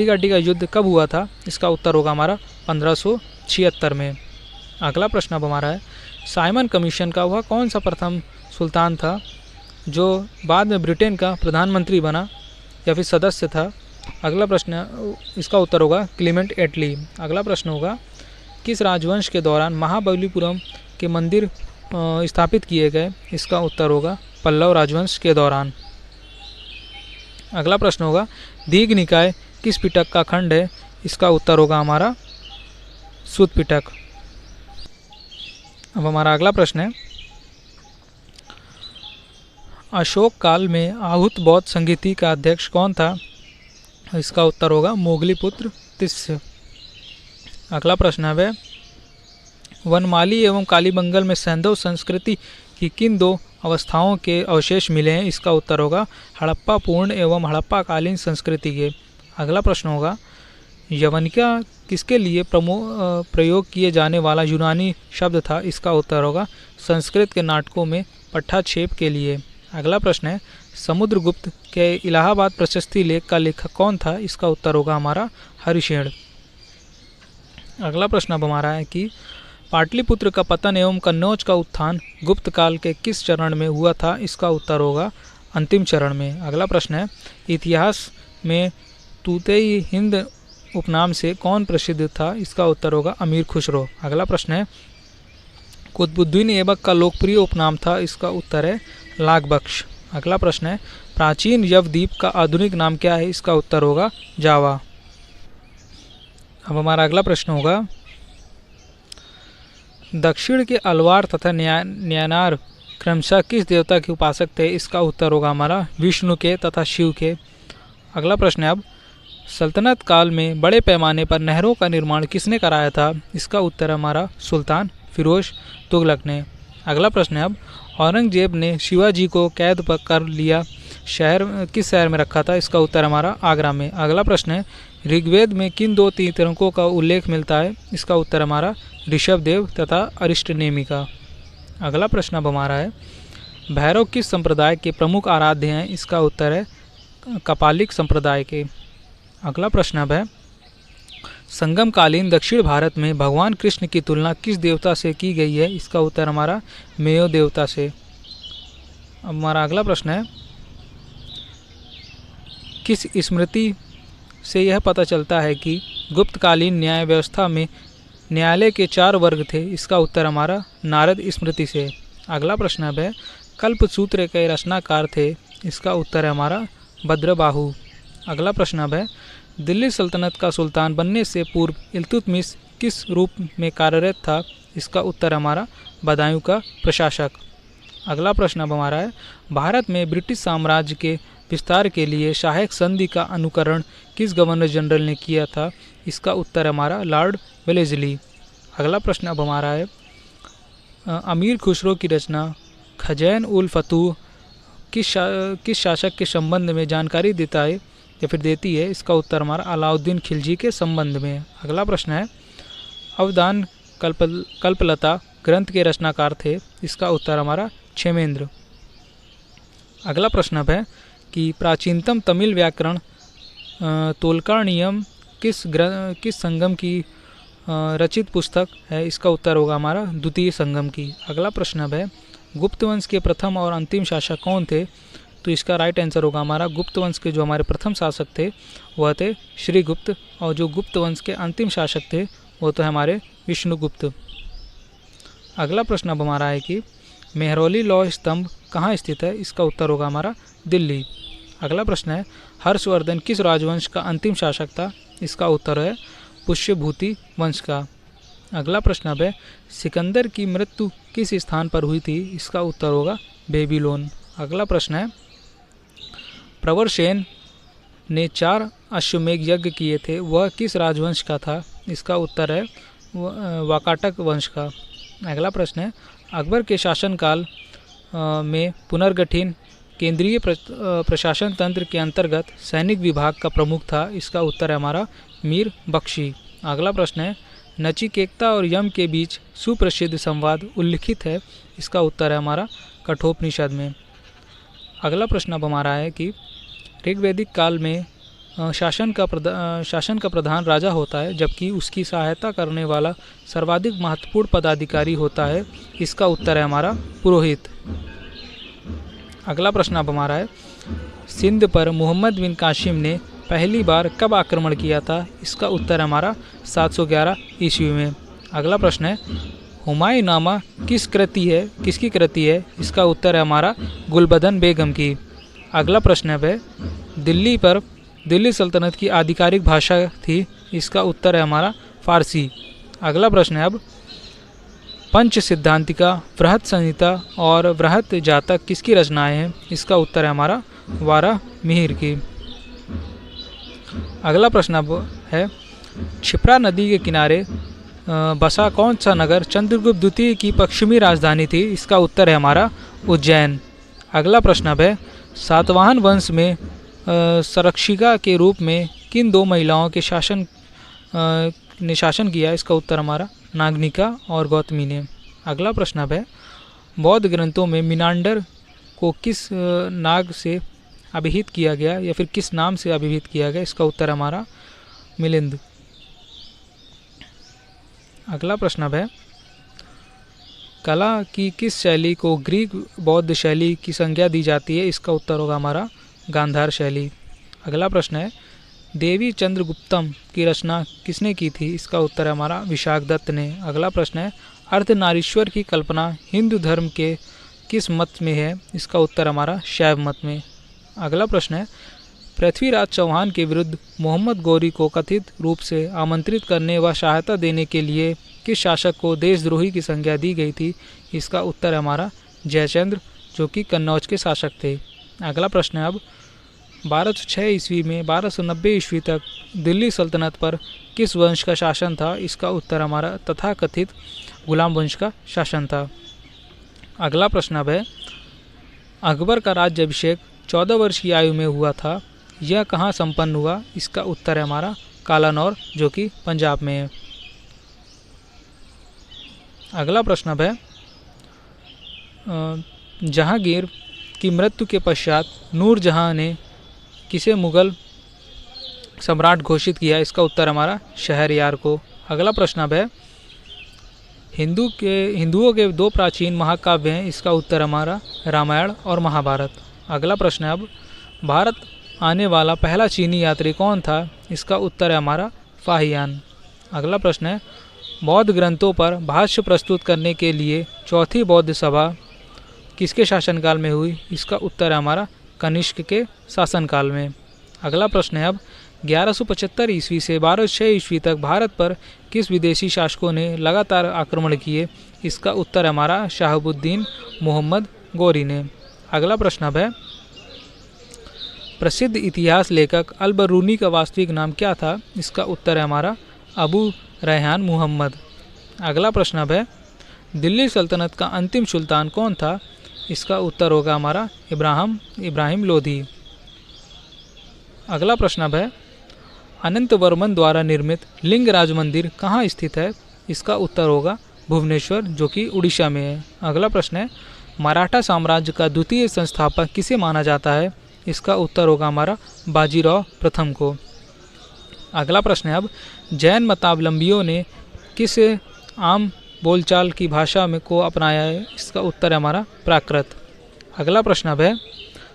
घाटी का युद्ध कब हुआ था? इसका उत्तर होगा हमारा 1576 में। अगला प्रश्न अब हमारा है, साइमन कमीशन का वह कौन सा प्रथम सुल्तान था जो बाद में ब्रिटेन का प्रधानमंत्री बना या फिर सदस्य था? अगला प्रश्न, इसका उत्तर होगा क्लीमेंट एटली। अगला प्रश्न होगा, किस राजवंश के दौरान महाबलीपुरम के मंदिर स्थापित किए गए? इसका उत्तर होगा पल्लव राजवंश के दौरान। अगला प्रश्न होगा, दीघ निकाय किस पिटक का खंड है? इसका उत्तर होगा हमारा सुत पिटक। अब हमारा अगला प्रश्न है, अशोक काल में आहूत बौद्ध संगीति का अध्यक्ष कौन था? इसका उत्तर होगा मोगलीपुत्र तिस्य। अगला प्रश्न है, वनमाली एवं कालीबंगल में सैंधव संस्कृति की किन दो अवस्थाओं के अवशेष मिले हैं? इसका उत्तर होगा हड़प्पा पूर्ण एवं हड़प्पा कालीन संस्कृति के। अगला प्रश्न होगा, यवनिका किसके लिए प्रयोग किए जाने वाला यूनानी शब्द था? इसका उत्तर होगा संस्कृत के नाटकों में पट्टाक्षेप के लिए। अगला प्रश्न है, समुद्रगुप्त के इलाहाबाद प्रशस्ति लेख का लेखक कौन था? इसका उत्तर होगा हमारा हरिशेन। अगला प्रश्न अब हमारा है कि पाटलिपुत्र का पतन एवं कन्नौज का उत्थान गुप्त काल के किस चरण में हुआ था? इसका उत्तर होगा अंतिम चरण में। अगला प्रश्न है, इतिहास में तूतेई हिंद उपनाम से कौन प्रसिद्ध था? इसका उत्तर होगा अमीर खुसरो। अगला प्रश्न है, कुतुबुद्दीन ऐबक का लोकप्रिय उपनाम था? इसका उत्तर है लाख बख्श। अगला प्रश्न है, प्राचीन यवद्वीप का आधुनिक नाम क्या है? इसका उत्तर होगा जावा। अब हमारा अगला प्रश्न होगा, दक्षिण के अलवार तथा न्यानार क्रमशः किस देवता के उपासक थे? इसका उत्तर होगा हमारा विष्णु के तथा शिव के। अगला प्रश्न है, अब सल्तनत काल में बड़े पैमाने पर नहरों का निर्माण किसने कराया था? इसका उत्तर हमारा सुल्तान फिरोज तुगलक ने। अगला प्रश्न है, अब औरंगजेब ने शिवाजी को कैद पर कर लिया किस शहर में रखा था? इसका उत्तर हमारा आगरा में। अगला प्रश्न है, ऋग्वेद में किन दो तीर्थंकरों का उल्लेख मिलता है? इसका उत्तर हमारा ऋषभदेव तथा अरिष्टनेमि का। अगला प्रश्न अब हमारा है, भैरव किस संप्रदाय के प्रमुख आराध्य हैं? इसका उत्तर है कपालिक संप्रदाय के। अगला प्रश्न अब है, संगमकालीन दक्षिण भारत में भगवान कृष्ण की तुलना किस देवता से की गई है? इसका उत्तर हमारा मेयो देवता से। अब हमारा अगला प्रश्न है, किस स्मृति से यह पता चलता है कि गुप्तकालीन न्याय व्यवस्था में न्यायालय के 4 वर्ग थे? इसका उत्तर हमारा नारद स्मृति से। अगला प्रश्न है, कल्पसूत्र के रचनाकार थे? इसका उत्तर है हमारा भद्रबाहु। अगला प्रश्न अब है, दिल्ली सल्तनत का सुल्तान बनने से पूर्व इल्तुतमिश किस रूप में कार्यरत था? इसका उत्तर हमारा बदायूं का प्रशासक। अगला प्रश्न अब हमारा है, भारत में ब्रिटिश साम्राज्य के विस्तार के लिए सहायक संधि का अनुकरण किस गवर्नर जनरल ने किया था? इसका उत्तर हमारा लॉर्ड वेलेस्ली। अगला प्रश्न अब हमारा है, अमीर खुसरो की रचना खजैन उल फतूह किस शासक के संबंध में जानकारी देता है या फिर देती है? इसका उत्तर हमारा अलाउद्दीन खिलजी के संबंध में है। अगला प्रश्न है, अवदान कल्पलता ग्रंथ के रचनाकार थे? इसका उत्तर हमारा क्षेमेंद्र। अगला प्रश्न अब है कि प्राचीनतम तमिल व्याकरण तोलकाणियम किस संगम की रचित पुस्तक है? इसका उत्तर होगा हमारा द्वितीय संगम की। अगला प्रश्न अब है, गुप्त वंश के प्रथम और अंतिम शासक कौन थे? तो इसका राइट आंसर होगा हमारा गुप्त वंश के जो हमारे प्रथम शासक थे वह थे श्रीगुप्त, और जो गुप्त वंश के अंतिम शासक थे वो तो हमारे विष्णुगुप्त। अगला प्रश्न अब हमारा है कि मेहरौली लौह स्तंभ कहाँ स्थित है? इसका उत्तर होगा हमारा दिल्ली। अगला प्रश्न है, हर्षवर्धन किस राजवंश का अंतिम शासक था? इसका उत्तर है पुष्यभूति वंश का। अगला प्रश्न अब है, सिकंदर की मृत्यु किस स्थान पर हुई थी? इसका उत्तर होगा बेबीलोन। अगला प्रश्न है, प्रवरसेन ने 4 अश्वमेघ यज्ञ किए थे, वह किस राजवंश का था? इसका उत्तर है वाकाटक वंश का। अगला प्रश्न है, अकबर के शासनकाल में पुनर्गठित केंद्रीय प्रशासन तंत्र के अंतर्गत सैनिक विभाग का प्रमुख था? इसका उत्तर है हमारा मीर बख्शी। अगला प्रश्न है, नचिकेता और यम के बीच सुप्रसिद्ध संवाद उल्लिखित है? इसका उत्तर है हमारा कठोपनिषद में। अगला प्रश्न अब हमारा है कि ऋग्वैदिक काल में शासन का प्रधान राजा होता है, जबकि उसकी सहायता करने वाला सर्वाधिक महत्वपूर्ण पदाधिकारी होता है? इसका उत्तर है हमारा पुरोहित। अगला प्रश्न अब हमारा है, सिंध पर मोहम्मद बिन कासिम ने पहली बार कब आक्रमण किया था? इसका उत्तर हमारा 711 ईस्वी में। अगला प्रश्न है, हुमायूंनामा किसकी कृति है? इसका उत्तर है हमारा गुलबदन बेगम की। अगला प्रश्न है, दिल्ली सल्तनत की आधिकारिक भाषा थी? इसका उत्तर है हमारा फारसी। अगला प्रश्न है, अब पंच सिद्धांतिका, बृहत संहिता और बृहत जातक किसकी रचनाएं हैं? इसका उत्तर है हमारा वाराहमिहिर की। अगला प्रश्न अब है, क्षिप्रा नदी के किनारे बसा कौन सा नगर चंद्रगुप्त द्वितीय की पश्चिमी राजधानी थी? इसका उत्तर है हमारा उज्जैन। अगला प्रश्न अब है, सातवाहन वंश में संरक्षिका के रूप में किन 2 महिलाओं के ने शासन किया? इसका उत्तर हमारा नागनिका और गौतमी ने। अगला प्रश्न अब है, बौद्ध ग्रंथों में मिनांडर को किस नाग से अभिहित किया गया या फिर किस नाम से अभिहित किया गया? इसका उत्तर हमारा मिलिंद। अगला प्रश्न अब है, कला की किस शैली को ग्रीक बौद्ध शैली की संज्ञा दी जाती है? इसका उत्तर होगा हमारा गांधार शैली। अगला प्रश्न है, देवी चंद्रगुप्तम की रचना किसने की थी? इसका उत्तर है हमारा विशाखदत्त ने। अगला प्रश्न है, अर्धनारीश्वर की कल्पना हिंदू धर्म के किस मत में है? इसका उत्तर हमारा शैव मत में। अगला प्रश्न है, पृथ्वीराज चौहान के विरुद्ध मोहम्मद गौरी को कथित रूप से आमंत्रित करने व सहायता देने के लिए किस शासक को देशद्रोही की संज्ञा दी गई थी? इसका उत्तर है हमारा जयचंद्र, जो कि कन्नौज के शासक थे। अगला प्रश्न है, अब 1206 ईस्वी में 1290 ईस्वी तक दिल्ली सल्तनत पर किस वंश का शासन था? इसका उत्तर हमारा तथाकथित गुलाम वंश का शासन था। अगला प्रश्न अब है, अकबर का राज्याभिषेक 14 वर्ष की आयु में हुआ था, यह कहाँ संपन्न हुआ? इसका उत्तर है हमारा कालानौर, जो कि पंजाब में है। अगला प्रश्न अब है, जहांगीर की मृत्यु के पश्चात नूरजहां ने किसे मुगल सम्राट घोषित किया? इसका उत्तर हमारा शहरयार को। अगला प्रश्न अब है, हिंदुओं के 2 प्राचीन महाकाव्य हैं, इसका उत्तर हमारा रामायण और महाभारत। अगला प्रश्न है, अब भारत आने वाला पहला चीनी यात्री कौन था? इसका उत्तर है हमारा फाहियान। अगला प्रश्न है, बौद्ध ग्रंथों पर भाष्य प्रस्तुत करने के लिए चौथी बौद्ध सभा किसके शासनकाल में हुई? इसका उत्तर है हमारा कनिष्क के शासनकाल में। अगला प्रश्न है अब 1175 ईस्वी से 1206 ईस्वी तक भारत पर किस विदेशी शासकों ने लगातार आक्रमण किए? इसका उत्तर है हमारा शहाबुद्दीन मोहम्मद गौरी ने। अगला प्रश्न अब है प्रसिद्ध इतिहास लेखक अल बरूनी का वास्तविक नाम क्या था? इसका उत्तर है हमारा अबू रेहान मुहम्मद। अगला प्रश्न अब है दिल्ली सल्तनत का अंतिम सुल्तान कौन था? इसका उत्तर होगा हमारा इब्राहिम लोधी। अगला प्रश्न अब है अनंत वर्मन द्वारा निर्मित लिंगराज मंदिर कहाँ स्थित है? इसका उत्तर होगा भुवनेश्वर, जो कि उड़ीसा में है। अगला प्रश्न है मराठा साम्राज्य का द्वितीय संस्थापक किसे माना जाता है? इसका उत्तर होगा हमारा बाजीराव प्रथम को। अगला प्रश्न है अब जैन मतावलंबियों ने किस आम बोलचाल की भाषा में को अपनाया है? इसका उत्तर है हमारा प्राकृत। अगला प्रश्न अब है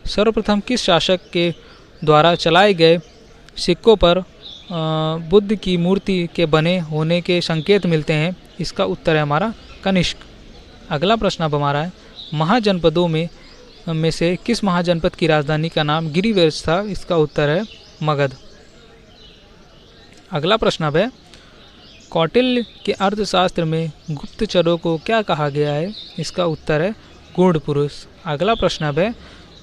सर्वप्रथम किस शासक के द्वारा चलाए गए सिक्कों पर बुद्ध की मूर्ति के बने होने के संकेत मिलते हैं? इसका उत्तर है हमारा कनिष्क। अगला प्रश्न अब हमारा है महाजनपदों में से किस महाजनपद की राजधानी का नाम गिरिवृक्ष था? इसका उत्तर है मगध। अगला प्रश्न अब है कौटिल्य के अर्थशास्त्र में गुप्तचरों को क्या कहा गया है? इसका उत्तर है गूढ़ पुरुष। अगला प्रश्न अब है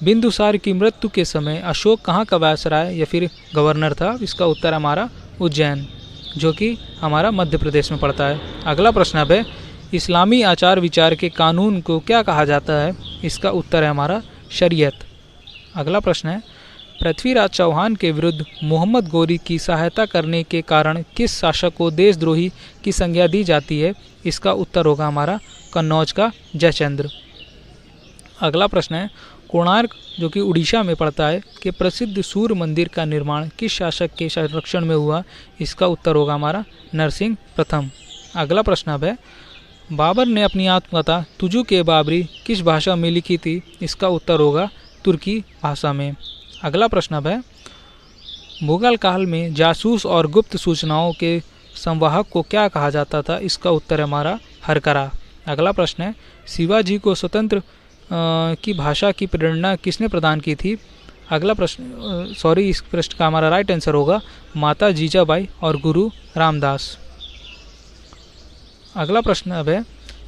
बिंदुसार की मृत्यु के समय अशोक कहाँ का वायसराय या फिर गवर्नर था? इसका उत्तर हमारा उज्जैन, जो कि हमारा मध्य प्रदेश में पड़ता है। अगला प्रश्न अब है इस्लामी आचार विचार के कानून को क्या कहा जाता है? इसका उत्तर है हमारा शरीयत। अगला प्रश्न है पृथ्वीराज चौहान के विरुद्ध मोहम्मद गौरी की सहायता करने के कारण किस शासक को देशद्रोही की संज्ञा दी जाती है? इसका उत्तर होगा हमारा कन्नौज का जयचंद्र। अगला प्रश्न है कोणार्क, जो कि उड़ीसा में पड़ता है, के प्रसिद्ध सूर्य मंदिर का निर्माण किस शासक के संरक्षण में हुआ? इसका उत्तर होगा हमारा नरसिंह प्रथम। अगला प्रश्न अब है बाबर ने अपनी आत्मकथा तुजु के बाबरी किस भाषा में लिखी थी? इसका उत्तर होगा तुर्की भाषा में। अगला प्रश्न अब है मुगल काल में जासूस और गुप्त सूचनाओं के संवाहक को क्या कहा जाता था? इसका उत्तर है हमारा हरकरा। अगला प्रश्न है शिवाजी को स्वतंत्र की भाषा की प्रेरणा किसने प्रदान की थी? अगला प्रश्न इस प्रश्न का हमारा राइट आंसर होगा माता जीजाबाई और गुरु रामदास। अगला प्रश्न अब है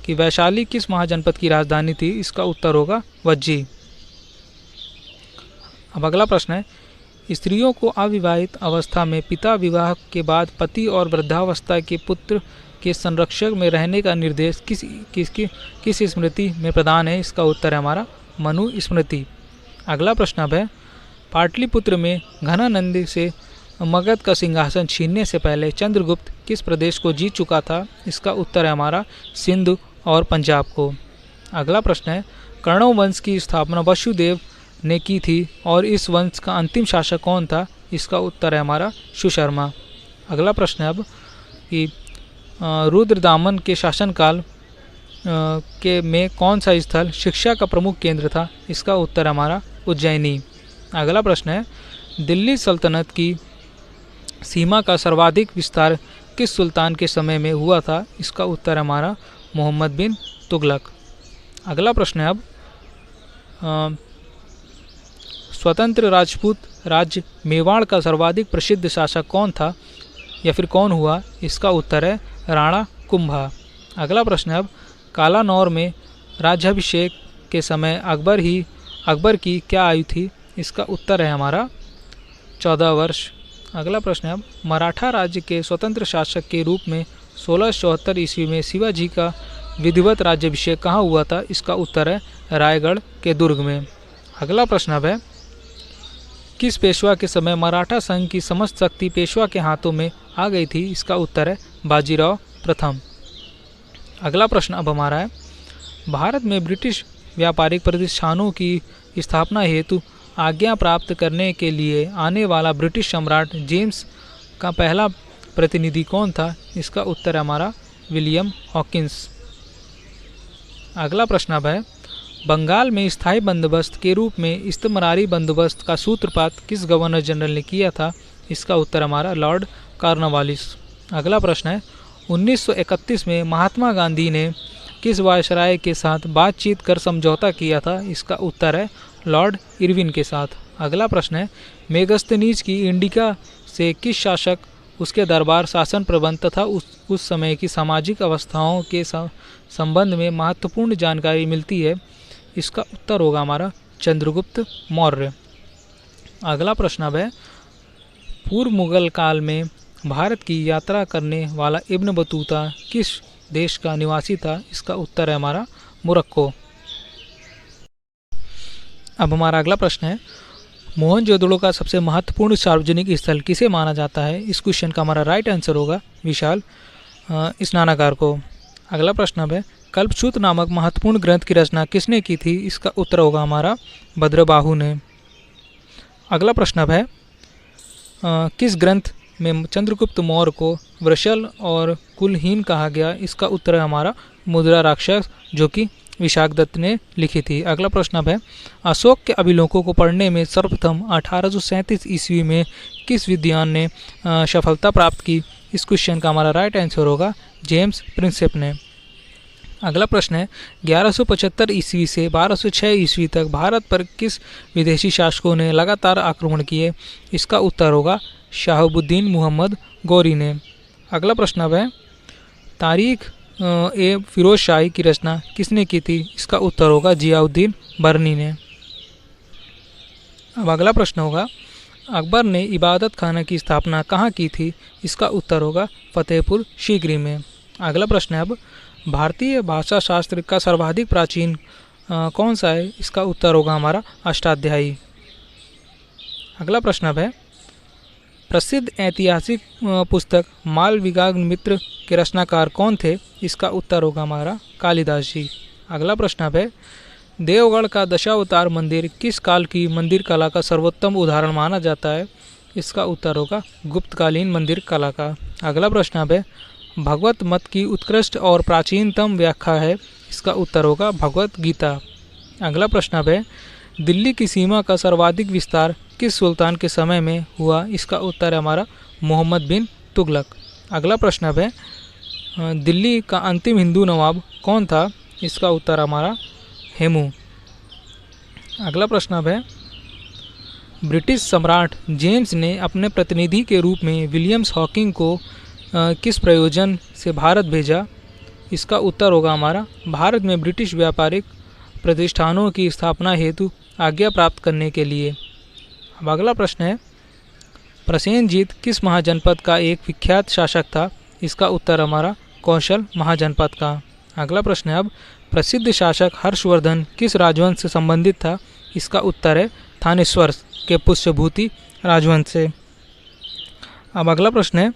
कि वैशाली किस महाजनपद की राजधानी थी? इसका उत्तर होगा वज्जी। अब अगला प्रश्न है स्त्रियों को अविवाहित अवस्था में पिता विवाह के बाद पति और वृद्धावस्था के पुत्र के संरक्षक में रहने का निर्देश किस स्मृति में प्रदान है? इसका उत्तर है हमारा मनु स्मृति। अगला प्रश्न अब है पाटलिपुत्र में घनानंद से मगध का सिंहासन छीनने से पहले चंद्रगुप्त किस प्रदेश को जीत चुका था? इसका उत्तर है हमारा सिंध और पंजाब को। अगला प्रश्न है कण्व वंश की स्थापना वसुदेव ने की थी और इस वंश का अंतिम शासक कौन था? इसका उत्तर है हमारा सुशर्मा। अगला प्रश्न है अब कि रुद्रदामन के शासनकाल के में कौन सा स्थल शिक्षा का प्रमुख केंद्र था? इसका उत्तर हमारा उज्जैनी। अगला प्रश्न है दिल्ली सल्तनत की सीमा का सर्वाधिक विस्तार किस सुल्तान के समय में हुआ था? इसका उत्तर हमारा मोहम्मद बिन तुगलक। अगला प्रश्न है अब स्वतंत्र राजपूत राज्य मेवाड़ का सर्वाधिक प्रसिद्ध शासक कौन था या फिर कौन हुआ? इसका उत्तर है राणा कुंभा। अगला प्रश्न है अब कालानौर में राज्याभिषेक के समय अकबर की क्या आयु थी? इसका उत्तर है हमारा 14 वर्ष। अगला प्रश्न है अब मराठा राज्य के स्वतंत्र शासक के रूप में 1674 ईस्वी में शिवाजी का विधिवत राज्याभिषेक कहाँ हुआ था? इसका उत्तर है रायगढ़ के दुर्ग में। अगला प्रश्न अब है किस पेशवा के समय मराठा संघ की समस्त शक्ति पेशवा के हाथों में आ गई थी? इसका उत्तर है बाजीराव प्रथम। अगला प्रश्न अब हमारा है भारत में ब्रिटिश व्यापारिक प्रतिष्ठानों की स्थापना हेतु आज्ञा प्राप्त करने के लिए आने वाला ब्रिटिश सम्राट जेम्स का पहला प्रतिनिधि कौन था? इसका उत्तर है हमारा विलियम हॉकिंस। अगला प्रश्न अब है बंगाल में स्थायी बंदोबस्त के रूप में इस्तमरारी बंदोबस्त का सूत्रपात किस गवर्नर जनरल ने किया था? इसका उत्तर हमारा लॉर्ड कॉर्नवालिस। अगला प्रश्न है 1931 में महात्मा गांधी ने किस वायसराय के साथ बातचीत कर समझौता किया था? इसका उत्तर है लॉर्ड इरविन के साथ। अगला प्रश्न है, मेगस्थनीज की इंडिका से किस शासक, उसके दरबार, शासन प्रबंध तथा उस समय की सामाजिक अवस्थाओं के संबंध में महत्वपूर्ण जानकारी मिलती है? इसका उत्तर होगा हमारा चंद्रगुप्त मौर्य। अगला प्रश्न अब है, पूर्व मुगल काल में भारत की यात्रा करने वाला इब्न बतूता किस देश का निवासी था? इसका उत्तर है हमारा मोरक्को। अब हमारा अगला प्रश्न है, मोहनजोदड़ो का सबसे महत्वपूर्ण सार्वजनिक स्थल किसे माना जाता है? इस क्वेश्चन का हमारा राइट आंसर होगा विशाल स्नानागार को। अगला प्रश्न अब है, कल्पसूत्र नामक महत्वपूर्ण ग्रंथ की रचना किसने की थी? इसका उत्तर होगा हमारा भद्रबाहु ने। अगला प्रश्न अब है, किस ग्रंथ में चंद्रगुप्त मौर्य को वृषल और कुलहीन कहा गया? इसका उत्तर है हमारा मुद्रा राक्षस, जो कि विशाख दत्त ने लिखी थी। अगला प्रश्न अब है, अशोक के अभिलेखों को पढ़ने में सर्वप्रथम 1837 ईस्वी में किस विद्वान ने सफलता प्राप्त की? इस क्वेश्चन का हमारा राइट आंसर होगा जेम्स प्रिंसेप ने। अगला प्रश्न है, 1175 ईस्वी से 1206 ईस्वी तक भारत पर किस विदेशी शासकों ने लगातार आक्रमण किए? इसका उत्तर होगा शहाबुद्दीन मोहम्मद गौरी ने। अगला प्रश्न अब है, तारीख ए फिरोज शाही की रचना किसने की थी? इसका उत्तर होगा जियाउद्दीन बरनी ने। अब अगला प्रश्न होगा, अकबर ने इबादत खाना की स्थापना कहाँ की थी? इसका उत्तर होगा फतेहपुर सीकरी में। अगला प्रश्न है, अब भारतीय भाषा शास्त्र का सर्वाधिक प्राचीन कौन सा है? इसका उत्तर होगा हमारा अष्टाध्यायी। अगला प्रश्न अब है, प्रसिद्ध ऐतिहासिक पुस्तक मालविकाग्निमित्र के रचनाकार कौन थे? इसका उत्तर होगा हमारा कालिदास जी। अगला प्रश्न अब है, देवगढ़ का दशावतार मंदिर किस काल की मंदिर कला का सर्वोत्तम उदाहरण माना जाता है? इसका उत्तर होगा गुप्तकालीन मंदिर कला का। अगला प्रश्न अब है, भगवत मत की उत्कृष्ट और प्राचीनतम व्याख्या है? इसका उत्तर होगा भगवत गीता। अगला प्रश्न अब है, दिल्ली की सीमा का सर्वाधिक विस्तार किस सुल्तान के समय में हुआ? इसका उत्तर है हमारा मोहम्मद बिन तुगलक। अगला प्रश्न अब है, दिल्ली का अंतिम हिंदू नवाब कौन था? इसका उत्तर हमारा हेमू। अगला प्रश्न अब है, ब्रिटिश सम्राट जेम्स ने अपने प्रतिनिधि के रूप में विलियम्स हॉकिंग को किस प्रयोजन से भारत भेजा? इसका उत्तर होगा हमारा भारत में ब्रिटिश व्यापारिक प्रतिष्ठानों की स्थापना हेतु आज्ञा प्राप्त करने के लिए। अब अगला प्रश्न है, प्रसेनजीत किस महाजनपद का एक विख्यात शासक था? इसका उत्तर हमारा कौशल महाजनपद का। अगला प्रश्न है, अब प्रसिद्ध शासक हर्षवर्धन किस राजवंश से संबंधित था? इसका उत्तर है थानेश्वर के पुष्यभूति राजवंश से। अब अगला प्रश्न है,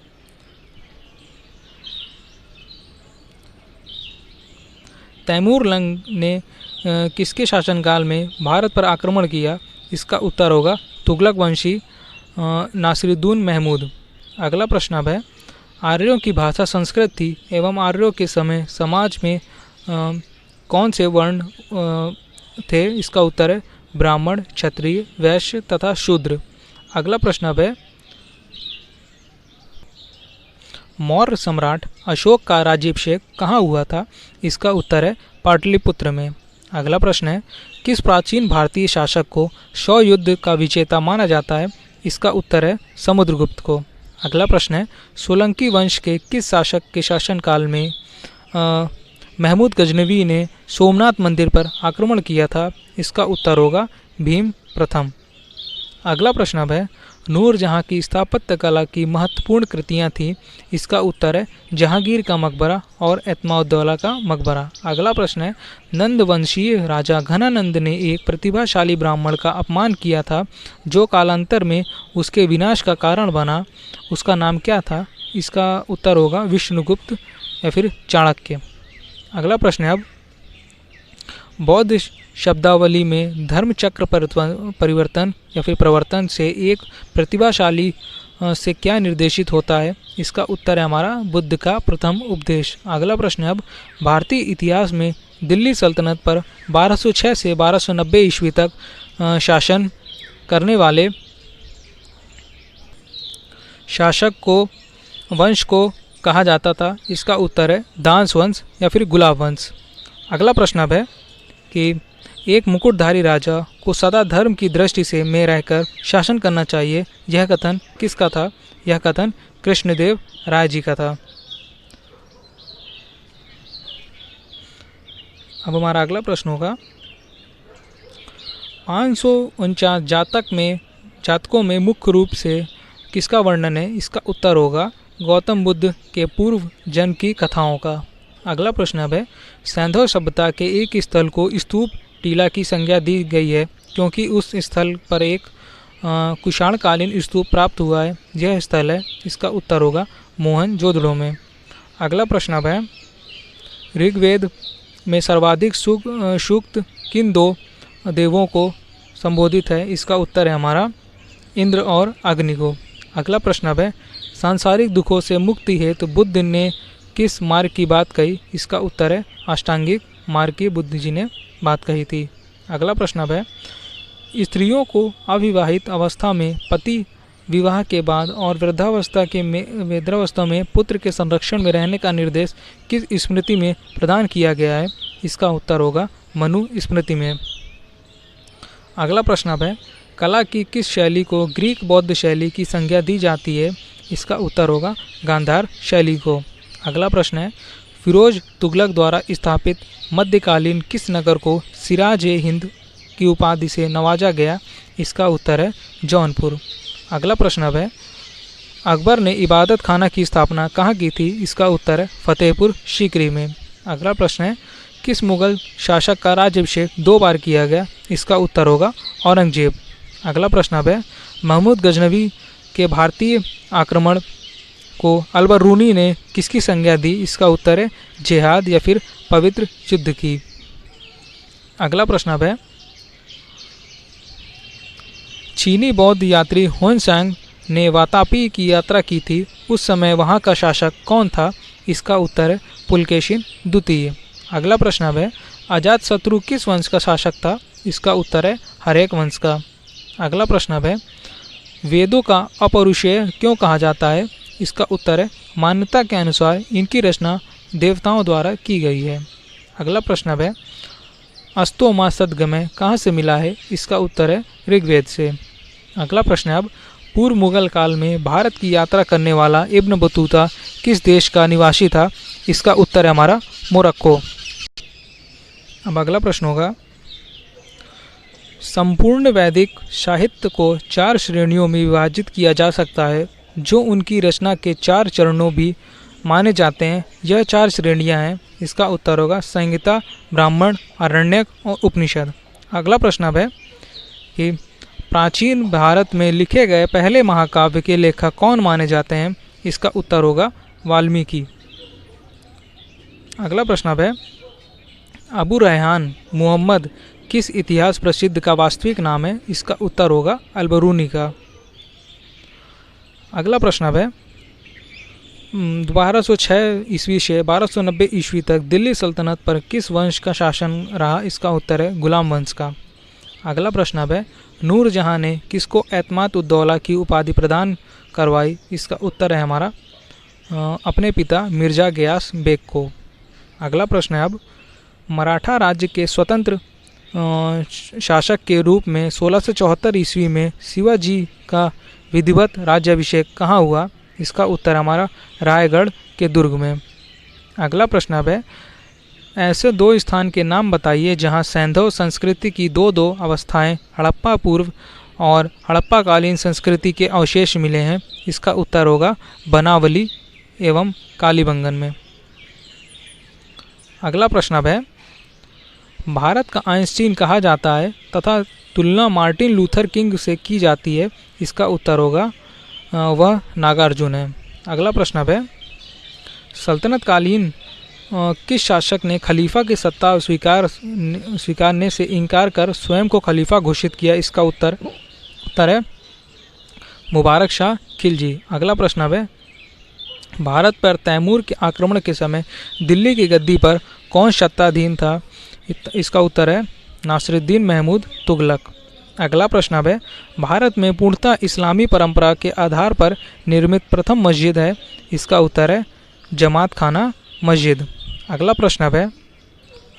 तैमूर लंग ने किसके शासनकाल में भारत पर आक्रमण किया? इसका उत्तर होगा तुगलक वंशी नासिरुद्दीन महमूद। अगला प्रश्न अब है, आर्यों की भाषा संस्कृत थी एवं आर्यों के समय समाज में कौन से वर्ण थे? इसका उत्तर है ब्राह्मण, क्षत्रिय, वैश्य तथा शूद्र। अगला प्रश्न अब है, मौर्य सम्राट अशोक का राज्याभिषेक कहाँ हुआ था? इसका उत्तर है पाटलिपुत्र में। अगला प्रश्न है, किस प्राचीन भारतीय शासक को 100 युद्ध का विजेता माना जाता है? इसका उत्तर है समुद्रगुप्त को। अगला प्रश्न है, सोलंकी वंश के किस शासक के शासनकाल में महमूद गजनवी ने सोमनाथ मंदिर पर आक्रमण किया था? इसका उत्तर होगा भीम प्रथम। अगला प्रश्न अब है, नूरजहाँ की स्थापत्य कला की महत्वपूर्ण कृतियाँ थीं? इसका उत्तर है जहांगीर का मकबरा और एतमाउद्दौला का मकबरा। अगला प्रश्न है, नंद वंशीय राजा घनानंद ने एक प्रतिभाशाली ब्राह्मण का अपमान किया था जो कालांतर में उसके विनाश का कारण बना, उसका नाम क्या था? इसका उत्तर होगा विष्णुगुप्त या फिर चाणक्य। अगला प्रश्न है, अब बौद्ध शब्दावली में धर्म चक्र परिवर्तन या फिर प्रवर्तन से एक प्रतिभाशाली से क्या निर्देशित होता है? इसका उत्तर है हमारा बुद्ध का प्रथम उपदेश। अगला प्रश्न है, अब भारतीय इतिहास में दिल्ली सल्तनत पर 1206 से 1290 ईस्वी तक शासन करने वाले शासक को वंश को कहा जाता था? इसका उत्तर है दांस वंश या फिर गुलाब वंश। अगला प्रश्न अब है कि एक मुकुटधारी राजा को सदा धर्म की दृष्टि से में रहकर शासन करना चाहिए, यह कथन किसका था? यह कथन कृष्णदेव राय जी का था। अब हमारा अगला प्रश्न होगा 549 जातकों में मुख्य रूप से किसका वर्णन है? इसका उत्तर होगा गौतम बुद्ध के पूर्व जन्म की कथाओं का। अगला प्रश्न अब है सैंधव सभ्यता के एक स्थल को स्तूप टीला की संज्ञा दी गई है क्योंकि उस स्थल पर एक कुषाणकालीन स्तूप प्राप्त हुआ है। यह स्थल है, इसका उत्तर होगा मोहनजोदड़ो में। अगला प्रश्न अब है ऋग्वेद में सर्वाधिक सूक्त किन दो देवों को संबोधित है? इसका उत्तर है हमारा इंद्र और अग्नि को। अगला प्रश्न अब है सांसारिक दुखों से मुक्ति हेतु बुद्ध ने किस मार्ग की बात कही? इसका उत्तर है अष्टांगिक मार्ग की बुद्ध जी ने बात कही थी। अगला प्रश्न अब है स्त्रियों को अविवाहित अवस्था में पति विवाह के बाद और वृद्धावस्था में पुत्र के संरक्षण में रहने का निर्देश किस स्मृति में प्रदान किया गया है? इसका उत्तर होगा मनु स्मृति में। अगला प्रश्न अब है कला की किस शैली को ग्रीक बौद्ध शैली की संज्ञा दी जाती है? इसका उत्तर होगा गांधार शैली को। अगला प्रश्न है फिरोज तुगलक द्वारा स्थापित मध्यकालीन किस नगर को सिराज-ए-हिंद की उपाधि से नवाजा गया? इसका उत्तर है जौनपुर। अगला प्रश्न अब है अकबर ने इबादत खाना की स्थापना कहाँ की थी? इसका उत्तर है फतेहपुर सीकरी में। अगला प्रश्न है किस मुगल शासक का राज्याभिषेक 2 बार किया गया? इसका उत्तर होगा औरंगजेब। अगला प्रश्न अब है महमूद गजनवी के भारतीय आक्रमण को अल-बरूनी ने किसकी संज्ञा दी? इसका उत्तर है जिहाद या फिर पवित्र युद्ध की। अगला प्रश्न अब है चीनी बौद्ध यात्री हुएनसांग ने वातापी की यात्रा की थी, उस समय वहां का शासक कौन था? इसका उत्तर है पुलकेशिन द्वितीय। अगला प्रश्न अब है अजातशत्रु किस वंश का शासक था? इसका उत्तर है हर्यक वंश का। अगला प्रश्न अब है वेदों का अपौरुषेय क्यों कहा जाता है? इसका उत्तर है मान्यता के अनुसार इनकी रचना देवताओं द्वारा की गई है। अगला प्रश्न अब है अस्तो मा सद्गमय कहाँ से मिला है? इसका उत्तर है ऋग्वेद से। अगला प्रश्न अब पूर्व मुगल काल में भारत की यात्रा करने वाला इब्न बतूता किस देश का निवासी था? इसका उत्तर है हमारा मोरक्को। अब अगला प्रश्न होगा संपूर्ण वैदिक साहित्य को 4 श्रेणियों में विभाजित किया जा सकता है जो उनकी रचना के 4 चरणों भी माने जाते हैं। यह 4 श्रेणियां हैं। इसका उत्तर होगा संहिता, ब्राह्मण, आरण्यक और उपनिषद। अगला प्रश्न अब है कि प्राचीन भारत में लिखे गए पहले महाकाव्य के लेखक कौन माने जाते हैं? इसका उत्तर होगा वाल्मीकि। अगला प्रश्न अब है अबू रैहान मुहम्मद किस इतिहास प्रसिद्ध का वास्तविक नाम है? इसका उत्तर होगा अल-बरूनी का। अगला प्रश्न अब है 1206 ईस्वी से 1290 ईस्वी तक दिल्ली सल्तनत पर किस वंश का शासन रहा? इसका उत्तर है गुलाम वंश का। अगला प्रश्न अब है नूरजहां ने किसको एतमाद-उद-दौला की उपाधि प्रदान करवाई? इसका उत्तर है हमारा अपने पिता मिर्जा गयास बेग को। अगला प्रश्न है अब मराठा राज्य के स्वतंत्र शासक के रूप में 1674 ईस्वी में शिवाजी का विधिवत राज्याभिषेक कहाँ हुआ? इसका उत्तर हमारा रायगढ़ के दुर्ग में। अगला प्रश्न अब है ऐसे 2 स्थान के नाम बताइए जहाँ सैंधव संस्कृति की दो अवस्थाएं हड़प्पा पूर्व और हड़प्पा कालीन संस्कृति के अवशेष मिले हैं। इसका उत्तर होगा बनावली एवं कालीबंगन में। अगला प्रश्न अब है भारत का आइंस्टीन कहा जाता है तथा तुलना मार्टिन लूथर किंग से की जाती है। इसका उत्तर होगा वह नागार्जुन है। अगला प्रश्न अब है सल्तनत कालीन किस शासक ने खलीफा की सत्ता स्वीकारने से इनकार कर स्वयं को खलीफा घोषित किया? इसका उत्तर है मुबारक शाह खिलजी। अगला प्रश्न अब है भारत पर तैमूर के आक्रमण के समय दिल्ली की गद्दी पर कौन सत्ताधीन था? इसका उत्तर है नासिरुद्दीन महमूद तुगलक। अगला प्रश्न अब है भारत में पूर्णतः इस्लामी परंपरा के आधार पर निर्मित प्रथम मस्जिद है? इसका उत्तर है जमात खाना मस्जिद। अगला प्रश्न अब है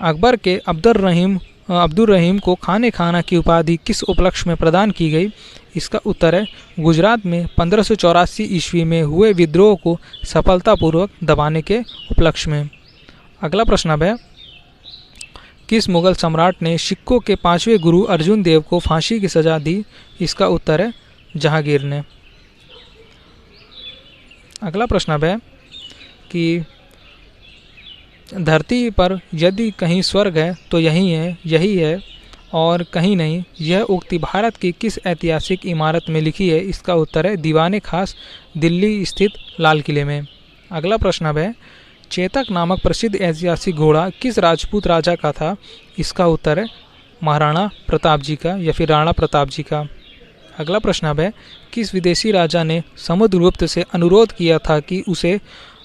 अकबर के अब्दुर रहीम अब्दुल रहीम को खाने खाना की उपाधि किस उपलक्ष्य में प्रदान की गई? इसका उत्तर है गुजरात में 1584 ईस्वी में हुए विद्रोह को सफलतापूर्वक दबाने के उपलक्ष्य में। अगला प्रश्न अब है, किस मुगल सम्राट ने सिखों के 5वें गुरु अर्जुन देव को फांसी की सजा दी? इसका उत्तर है जहांगीर ने। अगला प्रश्न अब है कि धरती पर यदि कहीं स्वर्ग है तो यही है और कहीं नहीं। यह उक्ति भारत की किस ऐतिहासिक इमारत में लिखी है? इसका उत्तर है दीवाने खास, दिल्ली स्थित लाल किले में। अगला प्रश्न अब है, चेतक नामक प्रसिद्ध ऐतिहासिक घोड़ा किस राजपूत राजा का था? इसका उत्तर है महाराणा प्रताप जी का या फिर राणा प्रताप जी का। अगला प्रश्न अब है, किस विदेशी राजा ने समुद्रगुप्त से अनुरोध किया था कि उसे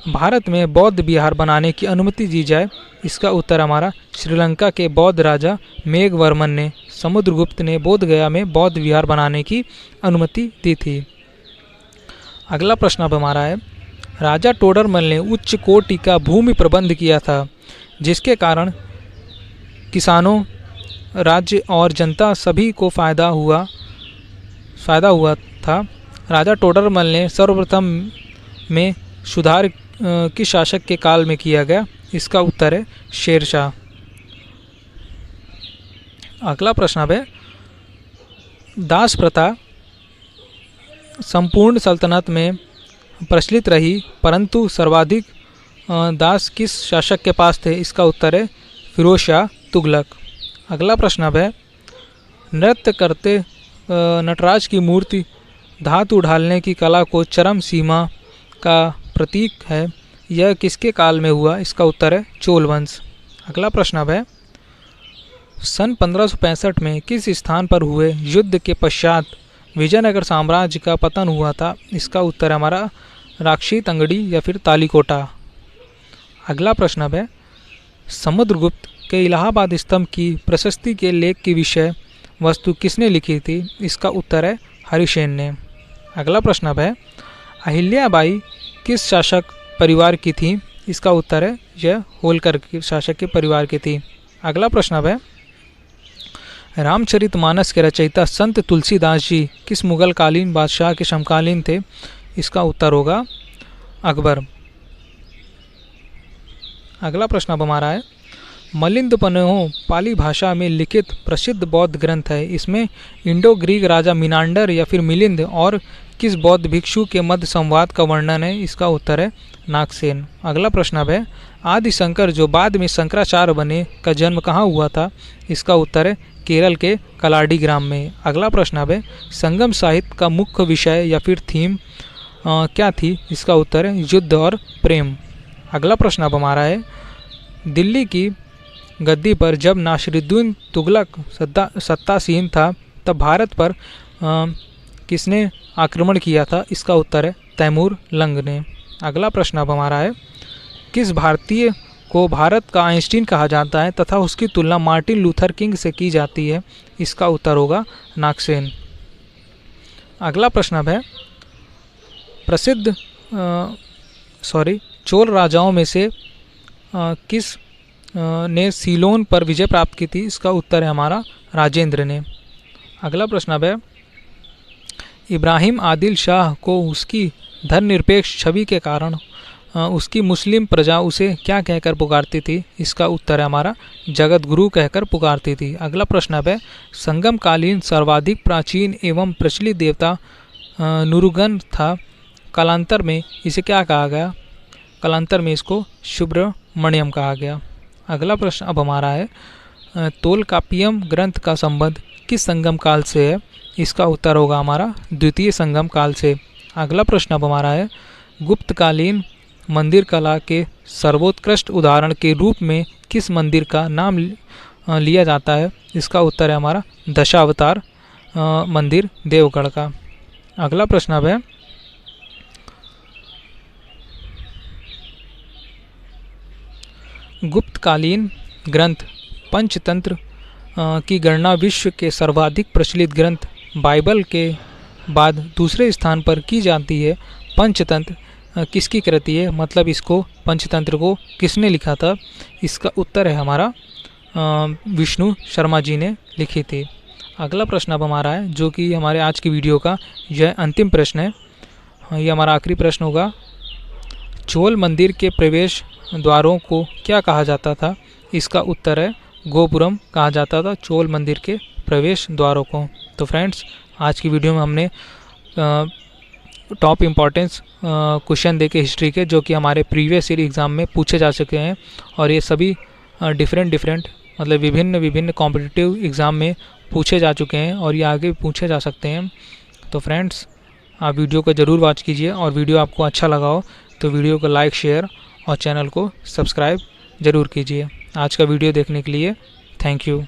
भारत में बौद्ध विहार बनाने की अनुमति दी जाए? इसका उत्तर हमारा श्रीलंका के बौद्ध राजा मेघवर्मन ने समुद्रगुप्त ने बोध गया में बौद्ध विहार बनाने की अनुमति दी थी। अगला प्रश्न अब हमारा है, राजा टोडरमल ने उच्च कोटि का भूमि प्रबंध किया था जिसके कारण किसानों, राज्य और जनता सभी को फायदा हुआ था। राजा टोडरमल ने सर्वप्रथम में सुधार किस शासक के काल में किया गया? इसका उत्तर है शेरशाह। अगला प्रश्न अब है, दास प्रथा संपूर्ण सल्तनत में प्रचलित रही परंतु सर्वाधिक दास किस शासक के पास थे? इसका उत्तर है फिरोज शाह तुगलक। अगला प्रश्न अब है, नृत्य करते नटराज की मूर्ति धातु ढालने की कला को चरम सीमा का प्रतीक है, यह किसके काल में हुआ? इसका उत्तर है चोल वंश। अगला प्रश्न अब है, सन 1565 में किस स्थान पर हुए युद्ध के पश्चात विजयनगर साम्राज्य का पतन हुआ था? इसका उत्तर है हमारा राक्षी तंगड़ी या फिर तालीकोटा। अगला प्रश्न अब है, समुद्रगुप्त के इलाहाबाद स्तंभ की प्रशस्ति के लेख की विषय वस्तु किसने लिखी थी? इसका उत्तर है हरिसेन ने। अगला प्रश्न अब है, अहिल्याबाई किस शासक परिवार की थी? इसका उत्तर है यह होलकर के शासक के परिवार की थी। अगला प्रश्न अब है, रामचरितमानस के रचयिता संत तुलसीदास जी किस मुगल कालीन बादशाह के समकालीन थे? इसका उत्तर होगा अकबर। अगला प्रश्न अब हमारा है, मलिंदपन्हो पाली भाषा में लिखित प्रसिद्ध बौद्ध ग्रंथ है। इसमें इंडो ग्रीक राजा मिनांडर या फिर मिलिंद और किस बौद्ध भिक्षु के मध्य संवाद का वर्णन है? इसका उत्तर है नागसेन। अगला प्रश्न अब है, आदि शंकर जो बाद में शंकराचार्य बने का जन्म कहाँ हुआ था? इसका उत्तर है केरल के कलाडी ग्राम में। अगला प्रश्न अब है, संगम साहित्य का मुख्य विषय या फिर थीम क्या थी? इसका उत्तर है युद्ध और प्रेम। अगला प्रश्न अब हमारा है, दिल्ली की गद्दी पर जब नासिरुद्दीन तुगलक सत्तासीन था तब भारत पर किसने आक्रमण किया था? इसका उत्तर है तैमूर लंग ने। अगला प्रश्न अब हमारा है, किस भारतीय को भारत का आइंस्टीन कहा जाता है तथा उसकी तुलना मार्टिन लूथर किंग से की जाती है? इसका उत्तर होगा नागसेन। अगला प्रश्न अब है, प्रसिद्ध चोल राजाओं में से किस ने सीलोन पर विजय प्राप्त की थी? इसका उत्तर है हमारा राजेंद्र ने। अगला प्रश्न अब है, इब्राहिम आदिल शाह को उसकी धर्मनिरपेक्ष छवि के कारण उसकी मुस्लिम प्रजा उसे क्या कहकर पुकारती थी? इसका उत्तर है हमारा जगत गुरु कहकर पुकारती थी। अगला प्रश्न अब है, संगम कालीन सर्वाधिक प्राचीन एवं प्रचलित देवता नुरुगन था, कालांतर में इसे क्या कहा गया? कालांतर में इसको सुब्रमण्यम कहा गया। अगला प्रश्न अब हमारा है, तोलकापियम ग्रंथ का संबंध किस संगम काल से है? इसका उत्तर होगा हमारा द्वितीय संगम काल से। अगला प्रश्न अब हमारा है, गुप्तकालीन मंदिर कला के सर्वोत्कृष्ट उदाहरण के रूप में किस मंदिर का नाम लिया जाता है? इसका उत्तर है हमारा दशावतार मंदिर देवगढ़ का। अगला प्रश्न अब है, गुप्तकालीन ग्रंथ पंचतंत्र की गणना विश्व के सर्वाधिक प्रचलित ग्रंथ बाइबल के बाद दूसरे स्थान पर की जाती है। पंचतंत्र किसकी कृति है? मतलब इसको पंचतंत्र को किसने लिखा था? इसका उत्तर है हमारा विष्णु शर्मा जी ने लिखी थी। अगला प्रश्न अब हमारा है, जो कि हमारे आज की वीडियो का यह अंतिम प्रश्न है। ये हमारा आखिरी प्रश्न होगा। चोल मंदिर के प्रवेश द्वारों को क्या कहा जाता था? इसका उत्तर है गोपुरम कहा जाता था चोल मंदिर के प्रवेश द्वारों को। तो फ्रेंड्स, आज की वीडियो में हमने टॉप इम्पॉर्टेंस क्वेश्चन देखे हिस्ट्री के, जो कि हमारे प्रीवियस ईयर एग्ज़ाम में पूछे जा चुके हैं, और ये सभी डिफरेंट मतलब विभिन्न कॉम्पिटिटिव एग्ज़ाम में पूछे जा चुके हैं, और ये आगे भी पूछे जा सकते हैं। तो फ्रेंड्स, आप वीडियो को ज़रूर वॉच कीजिए, और वीडियो आपको अच्छा लगा हो तो वीडियो को लाइक, शेयर और चैनल को सब्सक्राइब ज़रूर कीजिए। आज का वीडियो देखने के लिए थैंक यू।